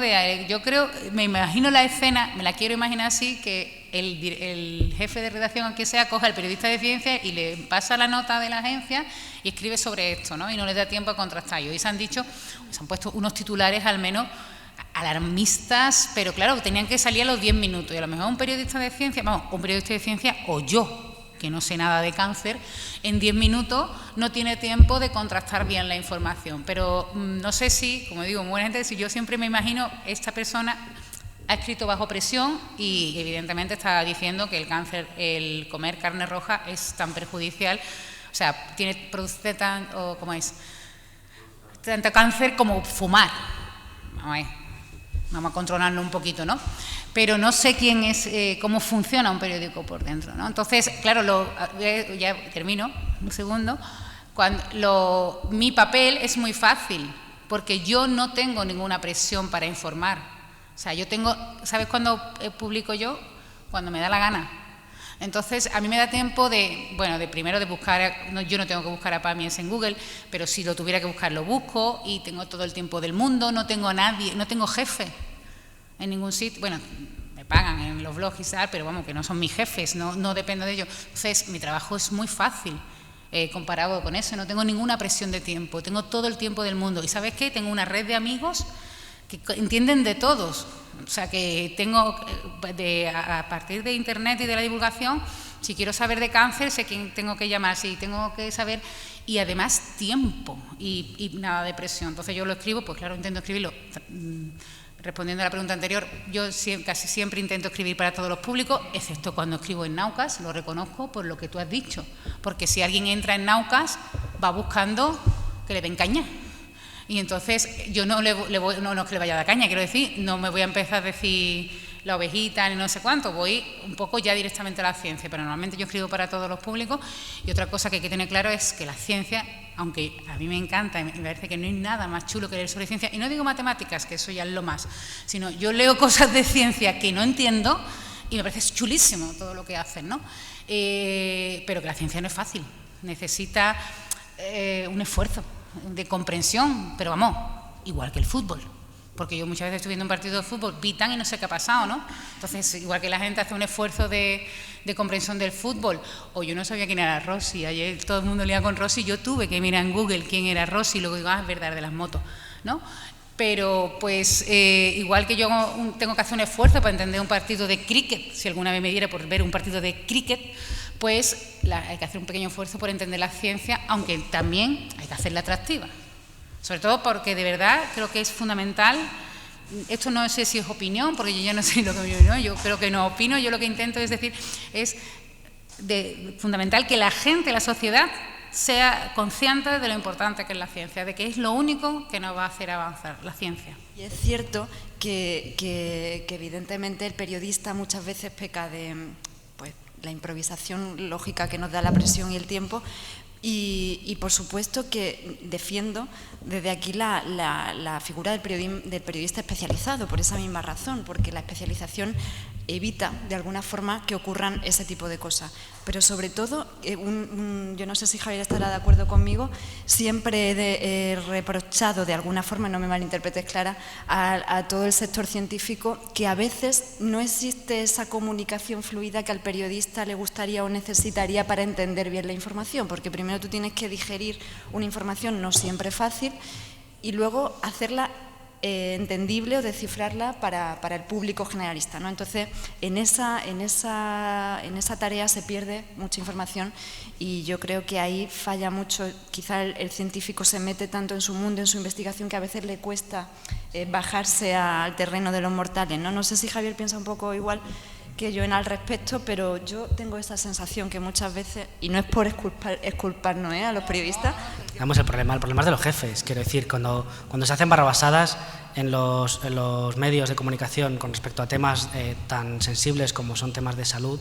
Yo creo, me imagino la escena, me la quiero imaginar así, que el jefe de redacción, aunque sea, coja al periodista de ciencia y le pasa la nota de la agencia y escribe sobre esto, ¿no? Y no les da tiempo a contrastar. Y hoy se han puesto unos titulares al menos alarmistas, pero claro, tenían que salir a los 10 minutos. Y a lo mejor un periodista de ciencia o yo, que no sé nada de cáncer, en 10 minutos no tiene tiempo de contrastar bien la información. Pero no sé si, como digo, muy buena gente, si yo siempre me imagino, esta persona ha escrito bajo presión y evidentemente está diciendo que el cáncer, el comer carne roja es tan perjudicial, o sea, produce tanto cáncer como fumar. Vamos a controlarlo un poquito, ¿no? Pero no sé quién es, cómo funciona un periódico por dentro, ¿no? Entonces, claro, ya termino, un segundo. Mi papel es muy fácil, porque yo no tengo ninguna presión para informar. O sea, yo tengo, ¿sabes cuándo publico yo? Cuando me da la gana. Entonces, a mí me da tiempo primero de buscar, yo no tengo que buscar a PAMIES en Google, pero si lo tuviera que buscar, lo busco, y tengo todo el tiempo del mundo, no tengo a nadie, no tengo jefe en ningún sitio. Bueno, me pagan en los blogs y tal, pero vamos, que no son mis jefes, no dependo de ellos. Entonces, mi trabajo es muy fácil comparado con eso, no tengo ninguna presión de tiempo, tengo todo el tiempo del mundo. ¿Y sabes qué? Tengo una red de amigos que entienden de todos. O sea, que tengo, a partir de Internet y de la divulgación, si quiero saber de cáncer, sé quién tengo que llamar, si tengo que saber, y además tiempo y nada de presión. Entonces yo lo escribo, pues claro, intento escribirlo. Respondiendo a la pregunta anterior, yo casi siempre intento escribir para todos los públicos, excepto cuando escribo en Naucas, lo reconozco por lo que tú has dicho, porque si alguien entra en Naucas, va buscando que le den caña. Y entonces yo no es que le vaya a dar caña, quiero decir, no me voy a empezar a decir la ovejita ni no sé cuánto, voy un poco ya directamente a la ciencia, pero normalmente yo escribo para todos los públicos. Y otra cosa que hay que tener claro es que la ciencia, aunque a mí me encanta y me parece que no hay nada más chulo que leer sobre ciencia, y no digo matemáticas, que eso ya es lo más, sino yo leo cosas de ciencia que no entiendo y me parece chulísimo todo lo que hacen, ¿no? Pero que la ciencia no es fácil, necesita un esfuerzo de comprensión, pero vamos, igual que el fútbol, porque yo muchas veces estoy viendo un partido de fútbol, pitan y no sé qué ha pasado, ¿no? Entonces, igual que la gente hace un esfuerzo de comprensión del fútbol, o yo no sabía quién era Rossi, ayer todo el mundo leía con Rossi, yo tuve que mirar en Google quién era Rossi, y luego digo, es verdad, de las motos, ¿no? Pero, pues, igual que yo tengo que hacer un esfuerzo para entender un partido de cricket, si alguna vez me diera por ver un partido de cricket, pues hay que hacer un pequeño esfuerzo por entender la ciencia, aunque también hay que hacerla atractiva. Sobre todo porque de verdad creo que es fundamental, esto no sé si es opinión, porque yo ya no sé lo que yo creo que no opino, yo lo que intento es decir, es fundamental que la gente, la sociedad, sea consciente de lo importante que es la ciencia, de que es lo único que nos va a hacer avanzar, la ciencia. Y es cierto que evidentemente el periodista muchas veces peca de la improvisación lógica que nos da la presión y el tiempo, y por supuesto que defiendo desde aquí la figura del periodista especializado por esa misma razón, porque la especialización evita de alguna forma que ocurran ese tipo de cosas. Pero sobre todo, yo no sé si Javier estará de acuerdo conmigo, siempre he reprochado de alguna forma, no me malinterpretes Clara, a todo el sector científico que a veces no existe esa comunicación fluida que al periodista le gustaría o necesitaría para entender bien la información, porque primero tú tienes que digerir una información no siempre fácil y luego hacerla entendible o descifrarla para el público generalista, ¿no? Entonces, en esa tarea se pierde mucha información y yo creo que ahí falla mucho. Quizá el científico se mete tanto en su mundo, en su investigación, que a veces le cuesta bajarse al terreno de los mortales, ¿no? No sé si Javier piensa un poco igual que yo al respecto, pero yo tengo esa sensación que muchas veces, y no es por exculparnos a los periodistas. Digamos, el problema es de los jefes. Quiero decir, cuando se hacen barrabasadas en los medios de comunicación con respecto a temas tan sensibles como son temas de salud,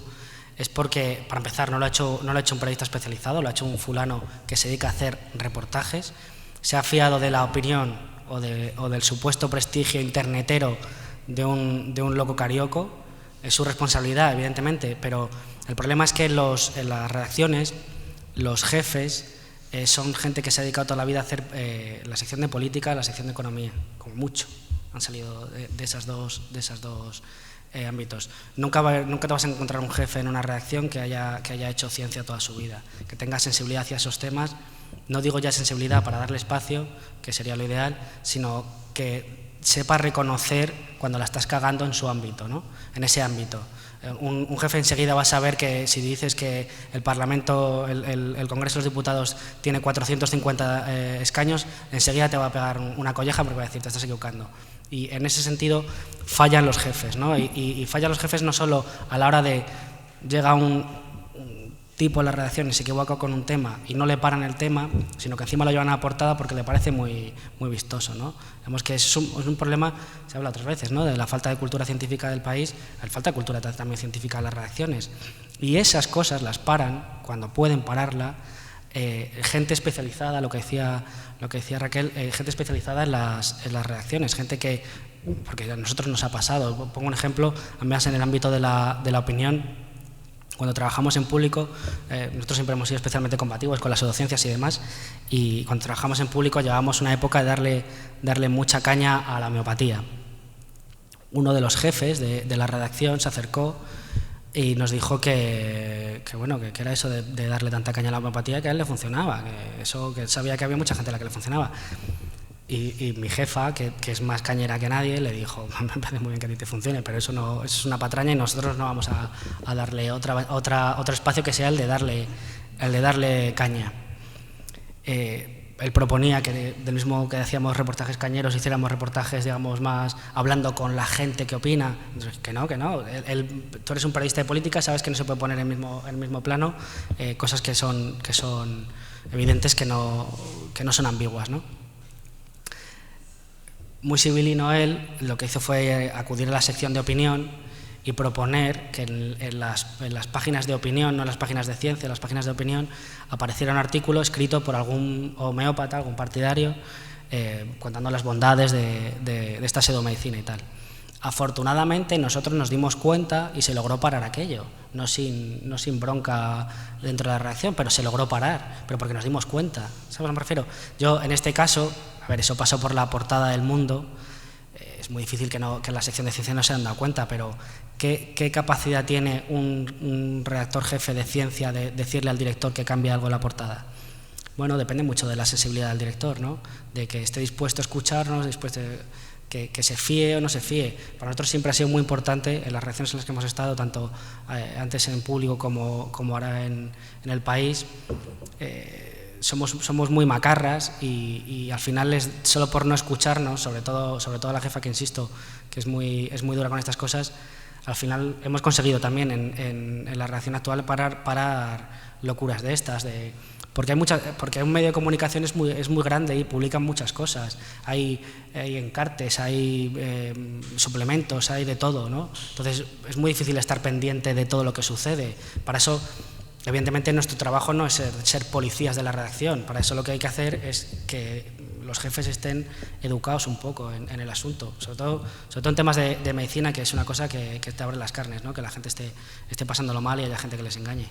es porque, para empezar, no lo ha hecho un periodista especializado, lo ha hecho un fulano que se dedica a hacer reportajes, se ha fiado de la opinión o del supuesto prestigio internetero de un loco carioco. Es su responsabilidad, evidentemente, pero el problema es que en las redacciones los jefes son gente que se ha dedicado toda la vida a hacer la sección de política, la sección de economía, como mucho. Han salido de esas dos ámbitos. Nunca te vas a encontrar un jefe en una redacción que haya hecho ciencia toda su vida, que tenga sensibilidad hacia esos temas. No digo ya sensibilidad para darle espacio, que sería lo ideal, sino que sepa reconocer cuando la estás cagando en su ámbito, ¿no? En ese ámbito. Un jefe enseguida va a saber que si dices que el Parlamento, el Congreso de los Diputados tiene 450 escaños, enseguida te va a pegar una colleja porque va a decir, te estás equivocando. Y en ese sentido fallan los jefes, ¿no? Y fallan los jefes no solo a la hora de llega un tipo en la redacción y se equivoca con un tema y no le paran el tema, sino que encima lo llevan a la portada porque le parece muy vistoso, ¿no? Vemos que es un problema, se habla otras veces, ¿no? De la falta de cultura científica del país, la falta de cultura también científica en las redacciones. Y esas cosas las paran, cuando pueden pararla, gente especializada, lo que decía Raquel, gente especializada en las redacciones, gente que, porque a nosotros nos ha pasado, pongo un ejemplo, además en el ámbito de la opinión. Cuando trabajamos en público, nosotros siempre hemos sido especialmente combativos con las pseudociencias y demás, y cuando trabajamos en público llevábamos una época de darle mucha caña a la homeopatía. Uno de los jefes de la redacción se acercó y nos dijo que era eso de darle tanta caña a la homeopatía que a él le funcionaba, que sabía que había mucha gente a la que le funcionaba. Y mi jefa, que es más cañera que nadie, le dijo, me parece muy bien que a ti te funcione, pero eso es una patraña y nosotros no vamos a darle otro espacio que sea el de darle caña. Él proponía que del mismo que hacíamos reportajes cañeros, hiciéramos reportajes, digamos, más hablando con la gente que opina. Entonces, que no. Tú eres un periodista de política, sabes que no se puede poner en el mismo plano cosas que son evidentes, que no son ambiguas, ¿no? Muy civilino él, lo que hizo fue acudir a la sección de opinión y proponer que en las páginas de opinión, no en las páginas de ciencia, en las páginas de opinión, apareciera un artículo escrito por algún homeópata, algún partidario, contando las bondades de esta pseudomedicina y tal. Afortunadamente nosotros nos dimos cuenta y se logró parar aquello, no sin bronca dentro de la redacción, pero se logró parar, pero porque nos dimos cuenta. ¿Sabes a lo que me refiero? Yo en este caso, a ver, eso pasó por la portada del Mundo, es muy difícil que en la sección de ciencia no se han dado cuenta, pero ¿qué capacidad tiene un redactor jefe de ciencia de decirle al director que cambie algo en la portada? Bueno, depende mucho de la sensibilidad del director, ¿no? De que esté dispuesto a escucharnos, que se fíe o no se fíe. Para nosotros siempre ha sido muy importante en las redacciones en las que hemos estado, tanto antes en público como ahora en el país. Somos muy macarras y al final solo por no escucharnos, sobre todo la jefa, que insisto, que es muy dura con estas cosas, al final hemos conseguido también en la redacción actual parar locuras de estas, porque un medio de comunicación es muy grande y publican muchas cosas, hay encartes, hay suplementos, hay de todo, ¿no? Entonces es muy difícil estar pendiente de todo lo que sucede. Para eso, evidentemente, nuestro trabajo no es ser policías de la redacción. Para eso lo que hay que hacer es que los jefes estén educados un poco en el asunto, sobre todo en temas de medicina, que es una cosa que te abre las carnes, ¿no? Que la gente esté pasándolo mal y haya gente que les engañe.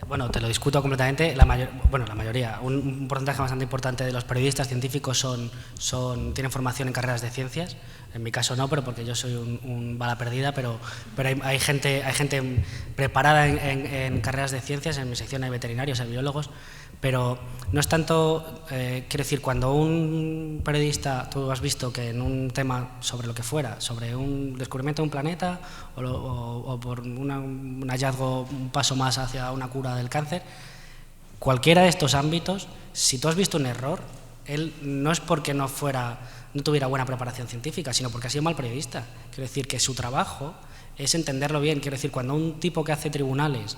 Bueno, te lo discuto completamente. La mayoría, un porcentaje bastante importante de los periodistas científicos tienen formación en carreras de ciencias. En mi caso no, pero porque yo soy un bala perdida, pero hay gente preparada en carreras de ciencias. En mi sección hay veterinarios, hay biólogos, pero no es tanto, quiero decir, cuando un periodista, tú has visto que en un tema sobre lo que fuera, sobre un descubrimiento de un planeta o por un hallazgo, un paso más hacia una cura del cáncer, cualquiera de estos ámbitos, si tú has visto un error, él no es porque no tuviera buena preparación científica, sino porque ha sido mal periodista. Quiero decir que su trabajo es entenderlo bien. Quiero decir, cuando un tipo que hace tribunales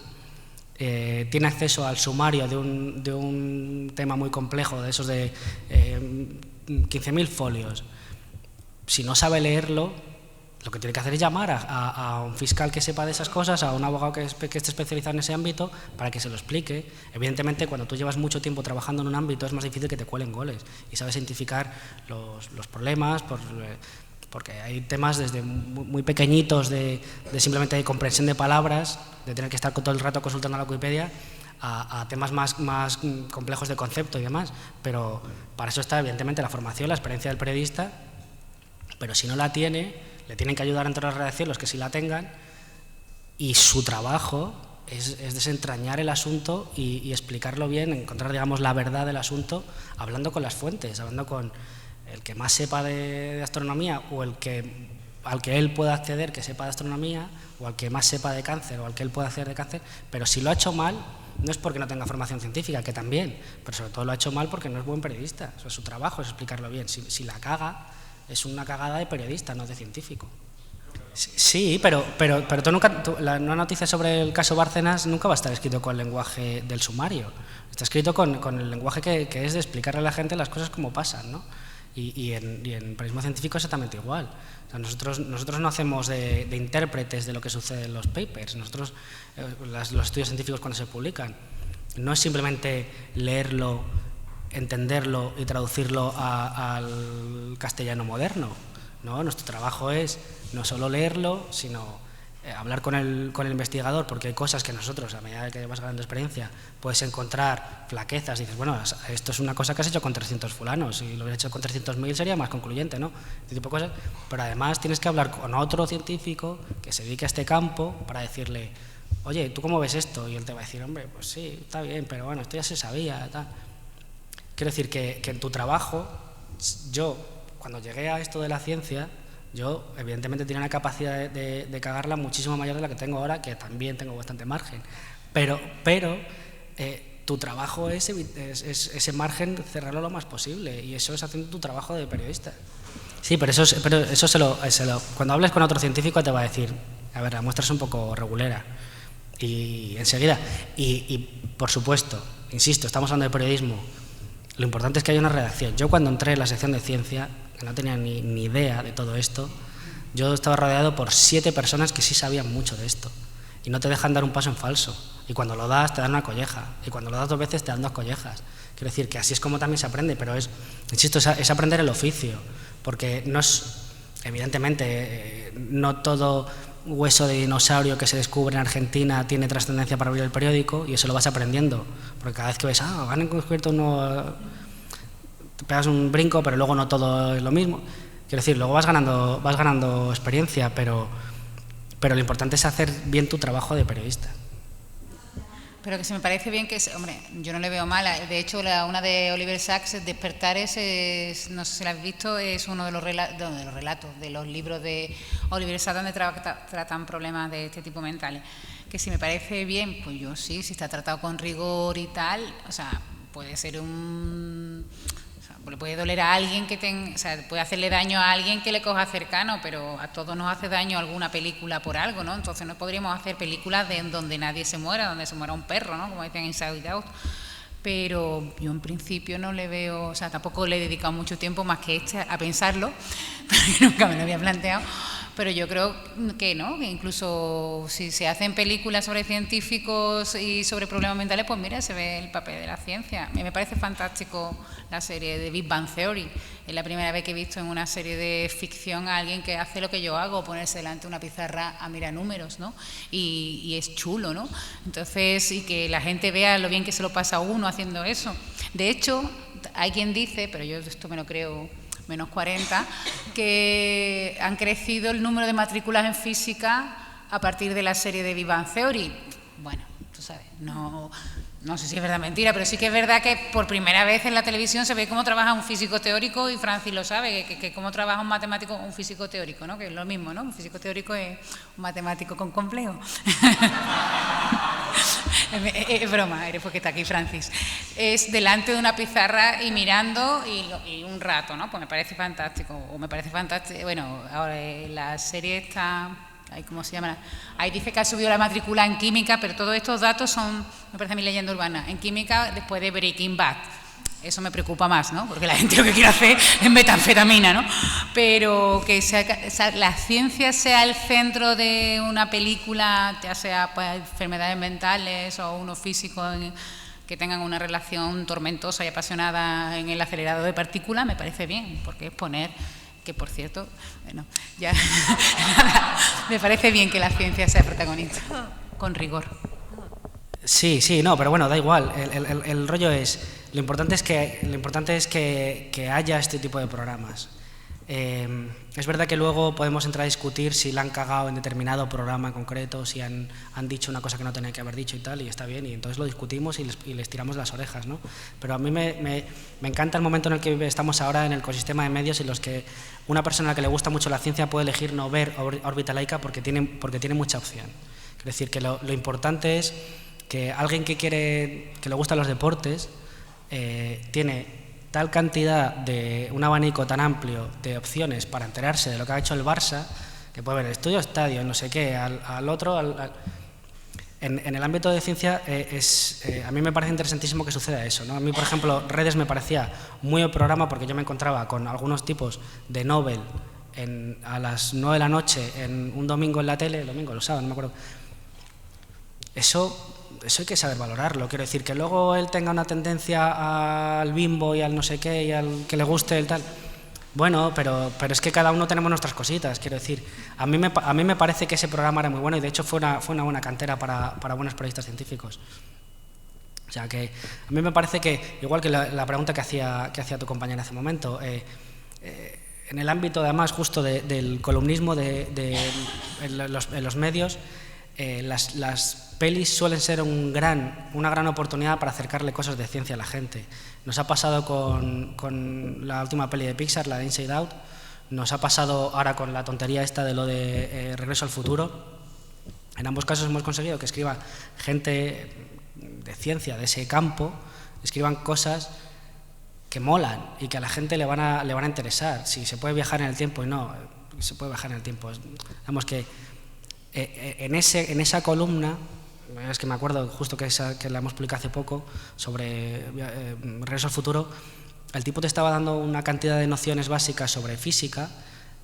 tiene acceso al sumario de un tema muy complejo, de esos de 15.000 folios, si no sabe leerlo, lo que tiene que hacer es llamar a un fiscal que sepa de esas cosas, a un abogado que esté especializado en ese ámbito, para que se lo explique. Evidentemente, cuando tú llevas mucho tiempo trabajando en un ámbito, es más difícil que te cuelen goles y sabes identificar los problemas, porque hay temas desde muy pequeñitos de simplemente de comprensión de palabras, de tener que estar todo el rato consultando la Wikipedia, a temas más complejos de concepto y demás, pero para eso está evidentemente la formación, la experiencia del periodista, pero si no la tiene, le tienen que ayudar entre la redacción los que sí la tengan, y su trabajo es desentrañar el asunto y explicarlo bien, encontrar, digamos, la verdad del asunto, hablando con las fuentes, hablando con el que más sepa de astronomía o al que él pueda acceder que sepa de astronomía, o al que más sepa de cáncer o al que él pueda acceder de cáncer, pero si lo ha hecho mal, no es porque no tenga formación científica, que también, pero sobre todo lo ha hecho mal porque no es buen periodista. O sea, su trabajo es explicarlo bien. Si la caga, es una cagada de periodista, no de científico. Sí, pero una noticia sobre el caso Bárcenas nunca va a estar escrito con el lenguaje del sumario. Está escrito con el lenguaje que es de explicarle a la gente las cosas como pasan, ¿no? Y en periodismo científico exactamente igual. O sea, nosotros no hacemos de intérpretes de lo que sucede en los papers. Nosotros, los estudios científicos cuando se publican, no es simplemente leerlo, entenderlo y traducirlo al castellano moderno, ¿no? Nuestro trabajo es no solo leerlo, sino hablar con el investigador, porque hay cosas que nosotros, a medida que vas ganando experiencia, puedes encontrar flaquezas, dices, bueno, esto es una cosa que has hecho con 300 fulanos, si lo hubieras hecho con 300.000 sería más concluyente, ¿no? Este tipo de cosas, pero además tienes que hablar con otro científico que se dedique a este campo para decirle, oye, ¿tú cómo ves esto? Y él te va a decir, hombre, pues sí, está bien, pero bueno, esto ya se sabía, tal. Quiero decir que en tu trabajo, yo, cuando llegué a esto de la ciencia, yo evidentemente tenía una capacidad de cagarla muchísimo mayor de la que tengo ahora, que también tengo bastante margen, pero tu trabajo es ese margen cerrarlo lo más posible, y eso es haciendo tu trabajo de periodista. Sí, pero cuando hables con otro científico te va a decir, a ver, la muestra es un poco regulera, y enseguida, y por supuesto, insisto, estamos hablando de periodismo, lo importante es que haya una redacción. Yo cuando entré en la sección de ciencia, que no tenía ni idea de todo esto, yo estaba rodeado por 7 personas que sí sabían mucho de esto, y no te dejan dar un paso en falso, y cuando lo das te dan una colleja, y cuando lo das 2 veces te dan 2 collejas. Quiero decir que así es como también se aprende, pero insisto, es aprender el oficio, porque no es, evidentemente, no todo hueso de dinosaurio que se descubre en Argentina tiene trascendencia para abrir el periódico, y eso lo vas aprendiendo, porque cada vez que ves, han descubierto uno, te pegas un brinco, pero luego no todo es lo mismo. Quiero decir, luego vas ganando experiencia, pero lo importante es hacer bien tu trabajo de periodista. Pero que se me parece bien que, hombre, yo no le veo mal. De hecho, una de Oliver Sacks, Despertares, no sé si la has visto, es uno de los relatos, de los libros de Oliver Sacks donde tratan problemas de este tipo mentales. Que si me parece bien, pues yo sí, si está tratado con rigor y tal, o sea, puede ser le puede doler a alguien puede hacerle daño a alguien que le coja cercano, pero a todos nos hace daño alguna película por algo, ¿no? Entonces no podríamos hacer películas donde nadie se muera, donde se muera un perro, ¿no? Como dicen en Inside Out. Pero yo en principio no le veo, o sea, tampoco le he dedicado mucho tiempo más que a pensarlo, porque nunca me lo había planteado. Pero yo creo que no, que incluso si se hacen películas sobre científicos y sobre problemas mentales, pues mira, se ve el papel de la ciencia. A mí me parece fantástico la serie de Big Bang Theory. Es la primera vez que he visto en una serie de ficción a alguien que hace lo que yo hago, ponerse delante de una pizarra a mirar números, ¿no? Y es chulo, ¿no? Entonces, y que la gente vea lo bien que se lo pasa a uno haciendo eso. De hecho, hay quien dice, pero yo esto me lo creo, menos 40, que han crecido el número de matrículas en física a partir de la serie de Big Bang Theory. Bueno, tú sabes, no sé si es verdad o mentira, pero sí que es verdad que por primera vez en la televisión se ve cómo trabaja un físico teórico, y Francis lo sabe, que cómo trabaja un matemático, un físico teórico, ¿no? Que es lo mismo, ¿no? Un físico teórico es un matemático con complejo. Es broma, eres porque está aquí Francis. Es delante de una pizarra y mirando y un rato, ¿no? Pues me parece fantástico. Bueno, ahora la serie está, ¿cómo se llama? Ahí dice que ha subido la matrícula en química, pero todos estos datos son, me parece a mí, leyenda urbana. En química, después de Breaking Bad. Eso me preocupa más, ¿no? Porque la gente lo que quiere hacer es metanfetamina, ¿no? Pero que la ciencia sea el centro de una película, ya sea pues, enfermedades mentales o unos físicos que tengan una relación tormentosa y apasionada en el acelerador de partículas, me parece bien, porque es poner, que por cierto, bueno, ya me parece bien que la ciencia sea protagonista, con rigor. Sí, no, pero bueno, da igual. El rollo es, lo importante es que haya este tipo de programas. Es verdad que luego podemos entrar a discutir si la han cagado en determinado programa en concreto, si han dicho una cosa que no tenían que haber dicho y tal, y está bien, y entonces lo discutimos y les tiramos las orejas, ¿no? Pero a mí me encanta el momento en el que estamos ahora en el ecosistema de medios en los que una persona a la que le gusta mucho la ciencia puede elegir no ver órbita laica porque tiene mucha opción. Quiero decir que lo importante es que alguien que le gustan los deportes tiene tal cantidad de un abanico tan amplio de opciones para enterarse de lo que ha hecho el Barça, que puede ver el estudio estadio, no sé qué, al otro. En el ámbito de ciencia a mí me parece interesantísimo que suceda eso, ¿no? A mí, por ejemplo, Redes me parecía muy el programa porque yo me encontraba con algunos tipos de Nobel a las 9 de la noche en un domingo en la tele, el domingo, lo sábado, no me acuerdo. Eso hay que saber valorarlo. Quiero decir, que luego él tenga una tendencia al bimbo y al no sé qué y al que le guste el tal. Bueno, pero es que cada uno tenemos nuestras cositas. Quiero decir, a mí me parece que ese programa era muy bueno y de hecho fue una buena cantera para buenos periodistas científicos. O sea que a mí me parece que, igual que la pregunta que hacía tu compañera hace un momento, en el ámbito además justo del columnismo en los medios, las pelis suelen ser una gran oportunidad para acercarle cosas de ciencia a la gente. Nos ha pasado con la última peli de Pixar, la de Inside Out, nos ha pasado ahora con la tontería esta de lo de Regreso al Futuro. En ambos casos hemos conseguido que escriba gente de ciencia de ese campo, escriban cosas que molan y que a la gente le van a interesar. Si se puede viajar en el tiempo y no, se puede viajar en el tiempo. Digamos que en esa columna, es que me acuerdo justo que la hemos publicado hace poco, sobre Regreso al Futuro, el tipo te estaba dando una cantidad de nociones básicas sobre física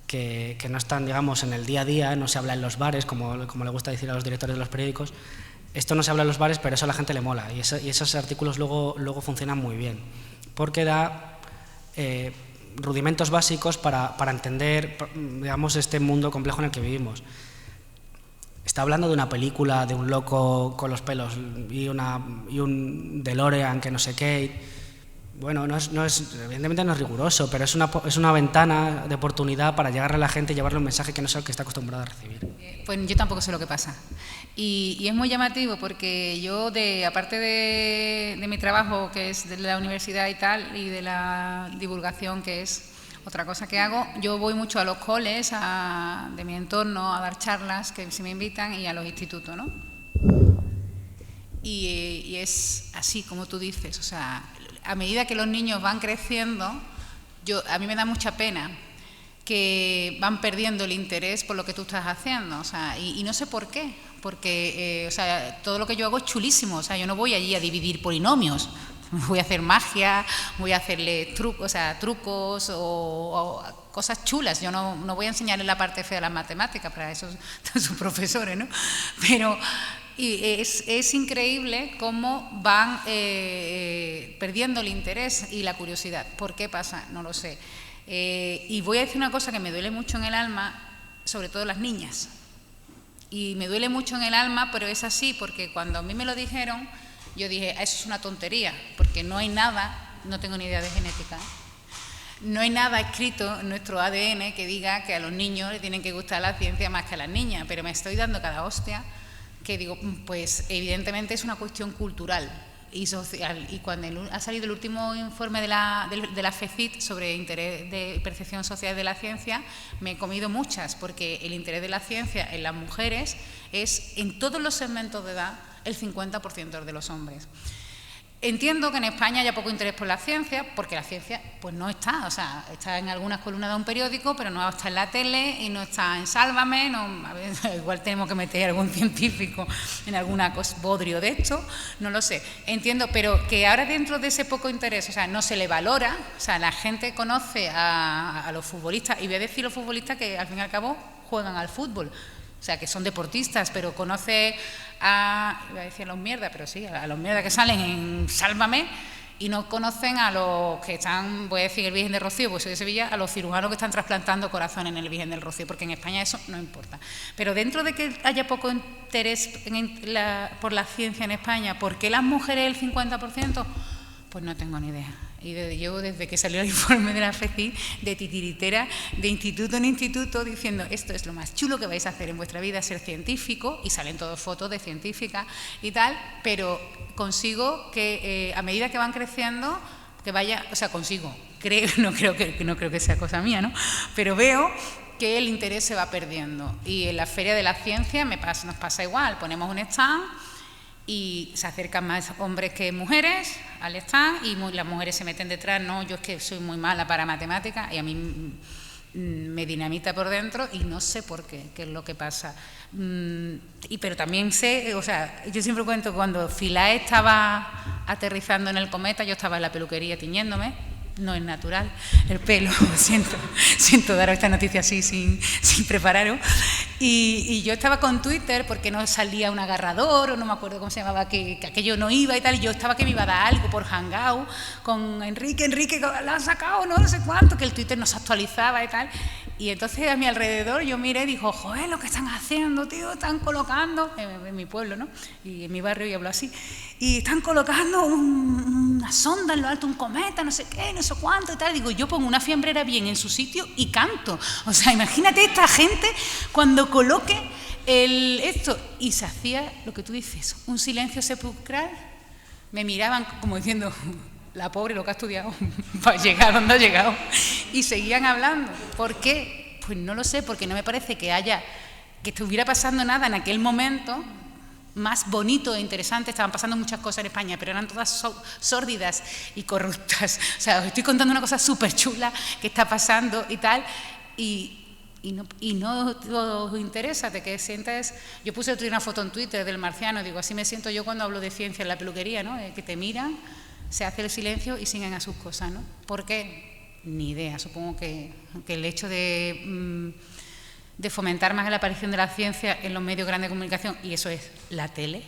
que no están, digamos, en el día a día, no se habla en los bares, como le gusta decir a los directores de los periódicos. Esto no se habla en los bares, pero eso a la gente le mola, y esos artículos luego funcionan muy bien, porque da rudimentos básicos para entender, digamos, este mundo complejo en el que vivimos. Está hablando de una película, de un loco con los pelos y un DeLorean que no sé qué. Bueno, evidentemente no es riguroso, pero es una ventana de oportunidad para llegarle a la gente y llevarle un mensaje que no es el que está acostumbrado a recibir. Pues yo tampoco sé lo que pasa. Y es muy llamativo porque yo, aparte de mi trabajo, que es de la universidad y tal, y de la divulgación, que es otra cosa que hago, yo voy mucho a los coles de mi entorno a dar charlas, que si me invitan, y a los institutos, ¿no? Y es así, como tú dices, o sea, a medida que los niños van creciendo, a mí me da mucha pena que van perdiendo el interés por lo que tú estás haciendo, o sea, y no sé por qué, porque o sea, todo lo que yo hago es chulísimo, o sea, yo no voy allí a dividir polinomios, voy a hacer magia, voy a hacerle trucos o cosas chulas. Yo no voy a enseñarle la parte fea de las matemáticas, para eso son sus profesores, ¿no? Pero es increíble cómo van perdiendo el interés y la curiosidad. ¿Por qué pasa? No lo sé. Y voy a decir una cosa que me duele mucho en el alma, sobre todo las niñas. Y me duele mucho en el alma, pero es así, porque cuando a mí me lo dijeron, yo dije, eso es una tontería, porque no hay nada, no tengo ni idea de genética, no hay nada escrito en nuestro ADN que diga que a los niños les tienen que gustar la ciencia más que a las niñas, pero me estoy dando cada hostia que digo, pues evidentemente es una cuestión cultural y social. Y cuando ha salido el último informe de la FECIT sobre interés de percepción social de la ciencia, me he comido muchas, porque el interés de la ciencia en las mujeres es, en todos los segmentos de edad, el 50% de los hombres. Entiendo que en España haya poco interés por la ciencia, porque la ciencia pues no está, o sea, está en algunas columnas de un periódico, pero no está en la tele y no está en Sálvame, a ver, igual tenemos que meter a algún científico en alguna cosa, bodrio de esto, no lo sé. Entiendo, pero que ahora dentro de ese poco interés, o sea, no se le valora, o sea, la gente conoce a los futbolistas, y voy a decir los futbolistas que al fin y al cabo juegan al fútbol, o sea, que son deportistas, pero conoce iba a decir a los mierdas, pero sí, a los mierdas que salen en Sálvame, y no conocen a los que están, voy a decir el Virgen del Rocío, pues soy de Sevilla, a los cirujanos que están trasplantando corazón en el Virgen del Rocío, porque en España eso no importa. Pero dentro de que haya poco interés por la ciencia en España, ¿por qué las mujeres el 50%? Pues no tengo ni idea. Y desde que salió el informe de la FECI, de titiritera, de instituto en instituto, diciendo esto es lo más chulo que vais a hacer en vuestra vida, ser científico, y salen todas fotos de científicas y tal, pero consigo que a medida que van creciendo, que vaya, o sea, consigo, no creo que sea cosa mía, ¿no? Pero veo que el interés se va perdiendo. Y en la Feria de la Ciencia nos pasa igual, ponemos un stand y se acercan más hombres que mujeres al stand y las mujeres se meten detrás. No, yo es que soy muy mala para matemáticas y a mí me dinamita por dentro y no sé por qué es lo que pasa. Pero también sé, o sea, yo siempre cuento, cuando Philae estaba aterrizando en el cometa, yo estaba en la peluquería tiñéndome. No es natural el pelo, siento daros esta noticia así sin prepararos. Y yo estaba con Twitter porque no salía un agarrador, o no me acuerdo cómo se llamaba, que aquello no iba y tal, y yo estaba que me iba a dar algo por Hangout con Enrique, la han sacado, no sé cuánto, que el Twitter no se actualizaba y tal. Y entonces a mi alrededor yo miré y digo, joder, lo que están haciendo, tío, están colocando, en mi pueblo, ¿no? Y en mi barrio yo hablo así, y están colocando una sonda en lo alto, un cometa, no sé qué, no sé cuánto y tal. Digo, yo pongo una fiambrera bien en su sitio y canto. O sea, imagínate esta gente cuando coloque esto. Y se hacía lo que tú dices, un silencio sepulcral. Me miraban como diciendo, la pobre lo que ha estudiado para llegar donde ha llegado. Y seguían hablando. ¿Por qué? Pues no lo sé, porque no me parece que estuviera pasando nada en aquel momento más bonito e interesante. Estaban pasando muchas cosas en España, pero eran todas sórdidas y corruptas. O sea, os estoy contando una cosa súper chula que está pasando y tal, y no os interesa, de que sientas. Yo puse otro día una foto en Twitter del marciano, digo, así me siento yo cuando hablo de ciencia en la peluquería, ¿no? Que te miran, se hace el silencio y siguen a sus cosas, ¿no? ¿Por qué? Ni idea. Supongo que el hecho de fomentar más la aparición de la ciencia en los medios grandes de comunicación, y eso es la tele.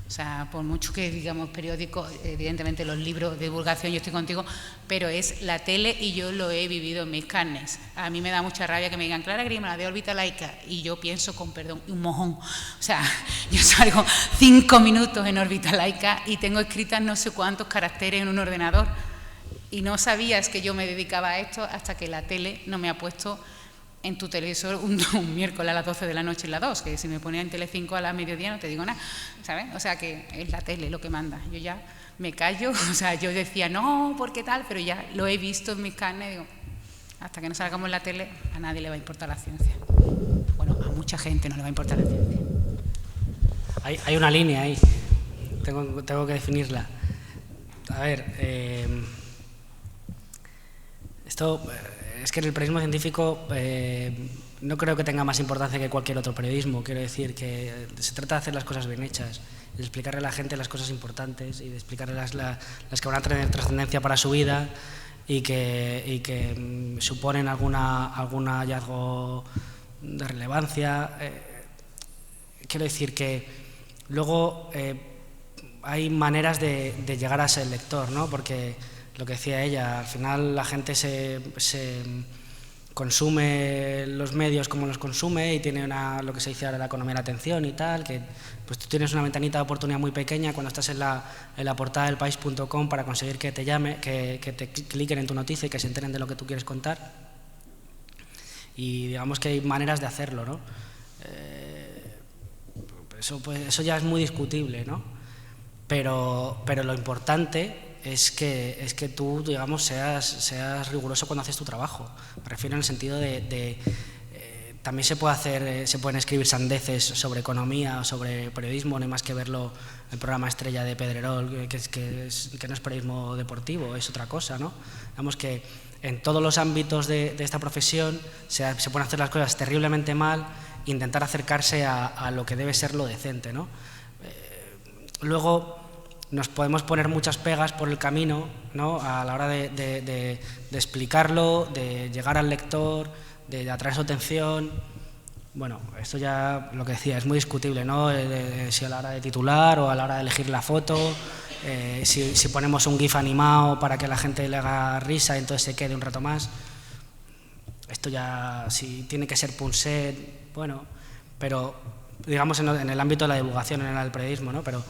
O sea, por mucho que digamos periódicos, evidentemente los libros de divulgación, yo estoy contigo, pero es la tele, y yo lo he vivido en mis carnes. A mí me da mucha rabia que me digan Clara Grima, la de órbita laica, y yo pienso, con perdón, un mojón. O sea, yo salgo 5 minutos en órbita laica y tengo escritas no sé cuántos caracteres en un ordenador, y no sabías que yo me dedicaba a esto hasta que la tele no me ha puesto en tu televisor un miércoles a las 12 de la noche en la 2, que si me ponía en Telecinco a la mediodía no te digo nada, ¿sabes? O sea, que es la tele lo que manda. Yo ya me callo, o sea, yo decía, no, ¿por qué tal? Pero ya lo he visto en mis carnes, digo, hasta que no salgamos en la tele, a nadie le va a importar la ciencia. Bueno, a mucha gente no le va a importar la ciencia. Hay una línea ahí, tengo que definirla. A ver, esto... Es que en el periodismo científico no creo que tenga más importancia que cualquier otro periodismo. Quiero decir que se trata de hacer las cosas bien hechas, de explicarle a la gente las cosas importantes y de explicarle las que van a tener trascendencia para su vida y que suponen algún hallazgo de relevancia. Quiero decir que luego hay maneras de llegar a ese lector, ¿no? Porque lo que decía ella, al final la gente se consume los medios como los consume y tiene lo que se dice ahora la economía de la atención y tal, que pues tú tienes una ventanita de oportunidad muy pequeña cuando estás en la portada del país.com para conseguir que te llame, que te cliquen en tu noticia y que se enteren de lo que tú quieres contar. Y digamos que hay maneras de hacerlo, ¿no? Eso ya es muy discutible, ¿no? Pero lo importante es que tú, digamos, seas riguroso cuando haces tu trabajo. Me refiero en el sentido de también se pueden escribir sandeces sobre economía o sobre periodismo, no hay más que verlo el programa estrella de Pedrerol, que no es periodismo deportivo, es otra cosa, ¿no? Digamos que en todos los ámbitos de esta profesión se pueden hacer las cosas terriblemente mal e intentar acercarse a lo que debe ser lo decente, ¿no? Luego nos podemos poner muchas pegas por el camino, ¿no? A la hora de explicarlo, de llegar al lector, de atraer su atención. Bueno, esto ya, lo que decía, es muy discutible, ¿no? Si a la hora de titular o a la hora de elegir la foto, si ponemos un GIF animado para que la gente le haga risa y entonces se quede un rato más. Esto ya, si tiene que ser punset, bueno, pero digamos en el ámbito de la divulgación, en el periodismo, ¿no? Pero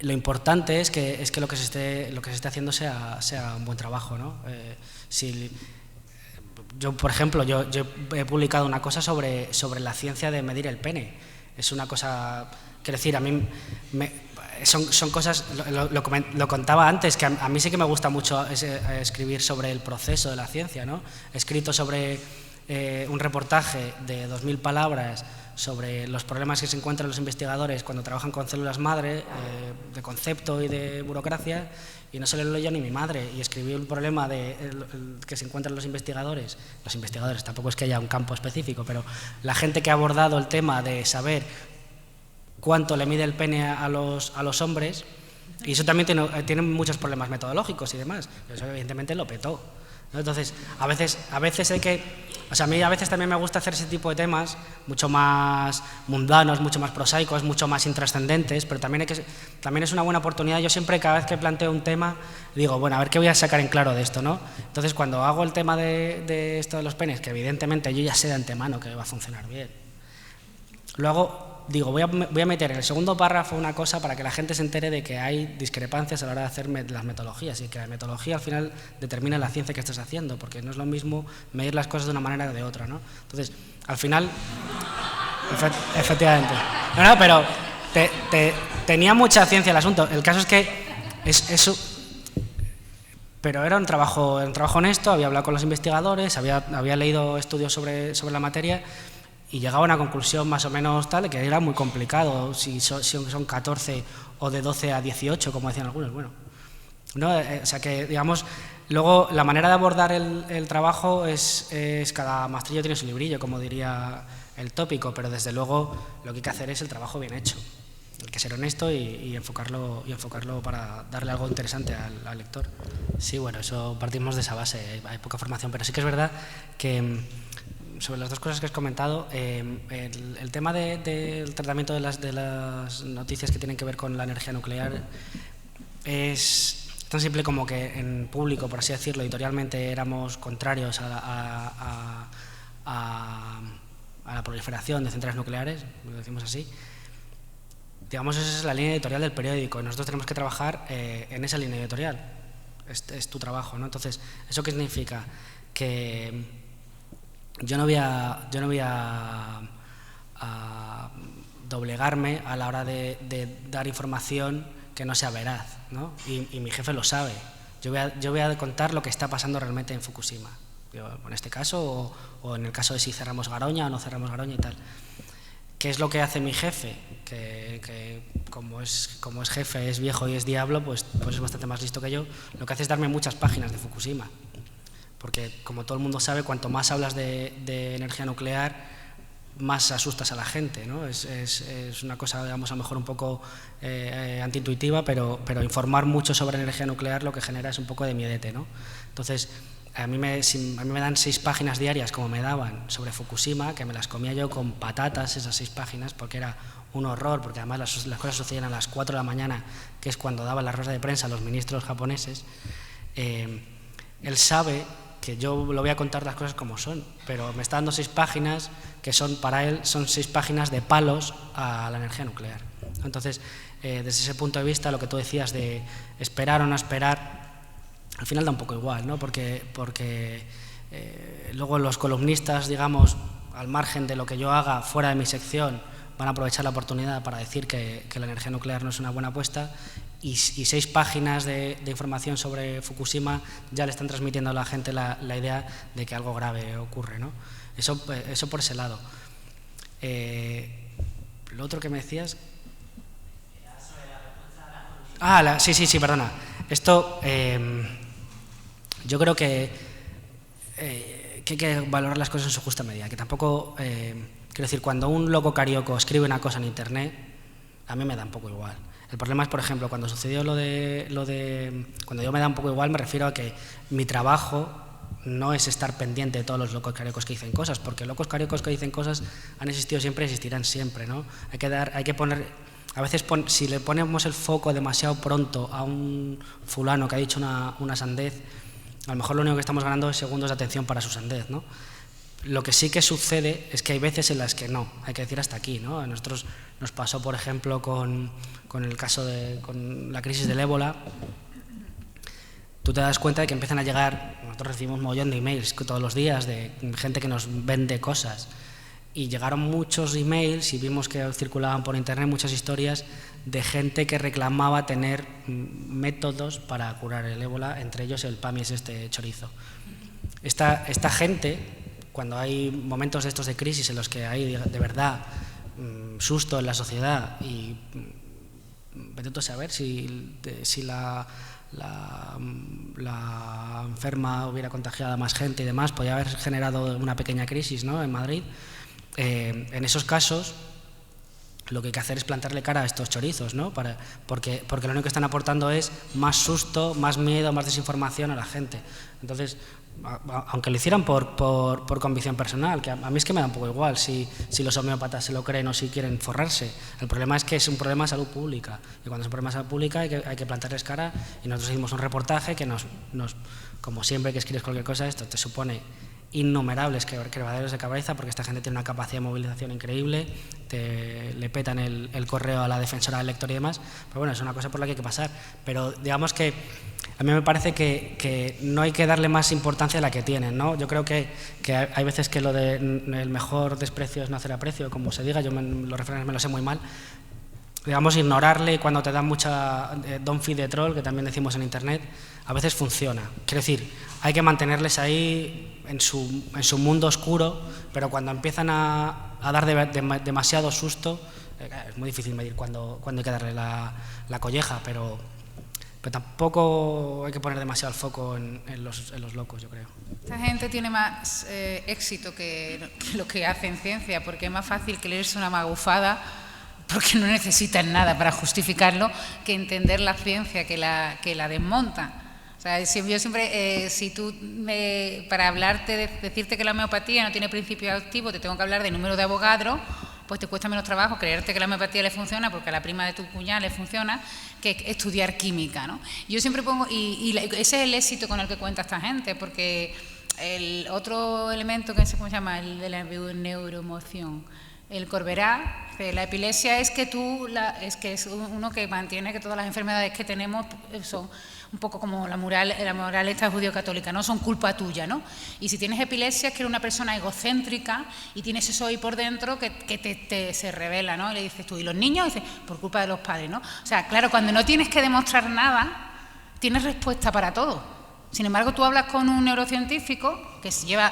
lo importante es que lo que se esté haciendo sea un buen trabajo, ¿no? Yo, por ejemplo, yo he publicado una cosa sobre la ciencia de medir el pene. Es una cosa, quiero decir, a mí son cosas, lo contaba antes, que a mí sí que me gusta mucho escribir sobre el proceso de la ciencia, ¿no? He escrito sobre un reportaje de 2000 palabras sobre los problemas que se encuentran los investigadores cuando trabajan con células madre, de concepto y de burocracia, y no se lo leyó ni mi madre, y escribí un problema que se encuentran los investigadores, tampoco es que haya un campo específico, pero la gente que ha abordado el tema de saber cuánto le mide el pene a los hombres, y eso también tiene muchos problemas metodológicos y demás, eso evidentemente lo petó, ¿no? Entonces, a veces hay que, o sea, a mí a veces también me gusta hacer ese tipo de temas mucho más mundanos, mucho más prosaicos, mucho más intrascendentes, pero también es una buena oportunidad. Yo siempre, cada vez que planteo un tema, digo, bueno, a ver qué voy a sacar en claro de esto, ¿no? Entonces, cuando hago el tema de esto de los penes, que evidentemente yo ya sé de antemano que va a funcionar bien, luego digo, voy a meter en el segundo párrafo una cosa para que la gente se entere de que hay discrepancias a la hora de hacer las metodologías, y que la metodología al final determina la ciencia que estás haciendo, porque no es lo mismo medir las cosas de una manera que de otra, ¿no? Entonces, al final, efectivamente. No, pero tenía mucha ciencia el asunto. El caso es que pero era un trabajo honesto, había hablado con los investigadores, había leído estudios sobre la materia, y llegaba a una conclusión más o menos tal, que era muy complicado, si son 14 o de 12 a 18, como decían algunos. Bueno, ¿no? O sea que, digamos, luego la manera de abordar el trabajo es cada maestrillo tiene su librillo, como diría el tópico, pero desde luego lo que hay que hacer es el trabajo bien hecho. Hay que ser honesto y enfocarlo para darle algo interesante al lector. Sí, bueno, eso partimos de esa base, hay poca formación, pero sí que es verdad que sobre las dos cosas que has comentado, el tema del tratamiento de las noticias que tienen que ver con la energía nuclear es tan simple como que en público, por así decirlo, editorialmente éramos contrarios a la proliferación de centrales nucleares, lo decimos así. Digamos, esa es la línea editorial del periódico, y nosotros tenemos que trabajar en esa línea editorial. Es tu trabajo, ¿no? Entonces, ¿eso qué significa? Que yo no voy a doblegarme a la hora de dar información que no sea veraz, ¿no? Y mi jefe lo sabe. Yo voy a contar lo que está pasando realmente en Fukushima, en este caso, o en el caso de si cerramos Garoña o no cerramos Garoña y tal. ¿Qué es lo que hace mi jefe? Que como es jefe, es viejo y es diablo, pues es bastante más listo que yo. Lo que hace es darme muchas páginas de Fukushima. Porque, como todo el mundo sabe, cuanto más hablas de energía nuclear, más asustas a la gente, ¿no? Es una cosa, digamos, a lo mejor un poco antiintuitiva, pero informar mucho sobre energía nuclear lo que genera es un poco de miedete, ¿no? Entonces, a mí me dan 6 páginas diarias, como me daban, sobre Fukushima, que me las comía yo con patatas, esas 6 páginas, porque era un horror, porque además las cosas sucedían a las 4 de la mañana, que es cuando daban la rueda de prensa a los ministros japoneses. Él sabe que yo lo voy a contar las cosas como son, pero me está dando 6 páginas que para él son 6 páginas de palos a la energía nuclear. Entonces, desde ese punto de vista, lo que tú decías de esperar o no esperar, al final da un poco igual, ¿no? Porque luego los columnistas, digamos, al margen de lo que yo haga fuera de mi sección, van a aprovechar la oportunidad para decir que la energía nuclear no es una buena apuesta, y 6 páginas de información sobre Fukushima ya le están transmitiendo a la gente la idea de que algo grave ocurre, ¿no? Eso por ese lado. Lo otro que me decías... Sí, perdona. Esto, yo creo que hay que valorar las cosas en su justa medida, que tampoco... quiero decir, cuando un loco carioco escribe una cosa en Internet, a mí me da un poco igual. El problema es, por ejemplo, cuando sucedió cuando yo me da un poco igual, me refiero a que mi trabajo no es estar pendiente de todos los locos cariocos que dicen cosas, porque locos cariocos que dicen cosas han existido siempre y existirán siempre, ¿no? Hay que poner a veces si le ponemos el foco demasiado pronto a un fulano que ha dicho una sandez, a lo mejor lo único que estamos ganando es segundos de atención para su sandez, ¿no? Lo que sí que sucede es que hay veces en las que no, hay que decir hasta aquí, ¿no? A nosotros nos pasó, por ejemplo, con el caso con la crisis del ébola. Tú te das cuenta de que empiezan a llegar, nosotros recibimos un montón de emails todos los días de gente que nos vende cosas, y llegaron muchos emails y vimos que circulaban por internet muchas historias de gente que reclamaba tener métodos para curar el ébola, entre ellos el PAMI, este chorizo. Esta gente, cuando hay momentos de estos de crisis en los que hay de verdad susto en la sociedad, y vete tú a saber si la enferma hubiera contagiado a más gente y demás, podría haber generado una pequeña crisis, ¿no?, en Madrid. En esos casos lo que hay que hacer es plantarle cara a estos chorizos, ¿no? Porque lo único que están aportando es más susto, más miedo, más desinformación a la gente. Entonces, aunque lo hicieran por convicción personal, que a mí es que me da un poco igual si los homeópatas se lo creen o si quieren forrarse. El problema es que es un problema de salud pública, y cuando es un problema de salud pública hay que plantarles cara, y nosotros hicimos un reportaje que como siempre que escribes cualquier cosa, esto te supone innumerables quebraderos de cabeza, porque esta gente tiene una capacidad de movilización increíble, le petan el correo a la defensora del lector y demás, pero bueno, es una cosa por la que hay que pasar. Pero digamos que a mí me parece que no hay que darle más importancia a la que tienen, ¿no? Yo creo que hay veces que lo de el mejor desprecio es no hacer aprecio, como se diga, yo los refranes me los sé muy mal. Digamos, ignorarle cuando te dan mucha don't feed the troll, que también decimos en internet, a veces funciona. Quiero decir, hay que mantenerles ahí en su mundo oscuro, pero cuando empiezan a dar demasiado susto, es muy difícil medir cuando hay que darle la colleja, pero tampoco hay que poner demasiado el foco en los locos, yo creo. Esta gente tiene más éxito que lo que hace en ciencia, porque es más fácil que leerse una magufada, porque no necesitan nada para justificarlo, que entender la ciencia que la desmonta. O sea, yo siempre, para hablarte, decirte que la homeopatía no tiene principio activo, te tengo que hablar de número de Avogadro, pues te cuesta menos trabajo creerte que la homeopatía le funciona, porque a la prima de tu cuñada le funciona, que estudiar química, ¿no? Yo siempre pongo, ese es el éxito con el que cuenta esta gente, porque el otro elemento que ¿cómo se llama? El de la neuroemoción, el Corberá, la epilepsia es que es uno que mantiene que todas las enfermedades que tenemos son un poco como la moral esta judío-católica, ¿no? Son culpa tuya, ¿no? Y si tienes epilepsia es que eres una persona egocéntrica y tienes eso ahí por dentro que se revela, ¿no? Y le dices tú, ¿y los niños? Y dices, por culpa de los padres, ¿no? O sea, claro, cuando no tienes que demostrar nada, tienes respuesta para todo. Sin embargo, tú hablas con un neurocientífico que lleva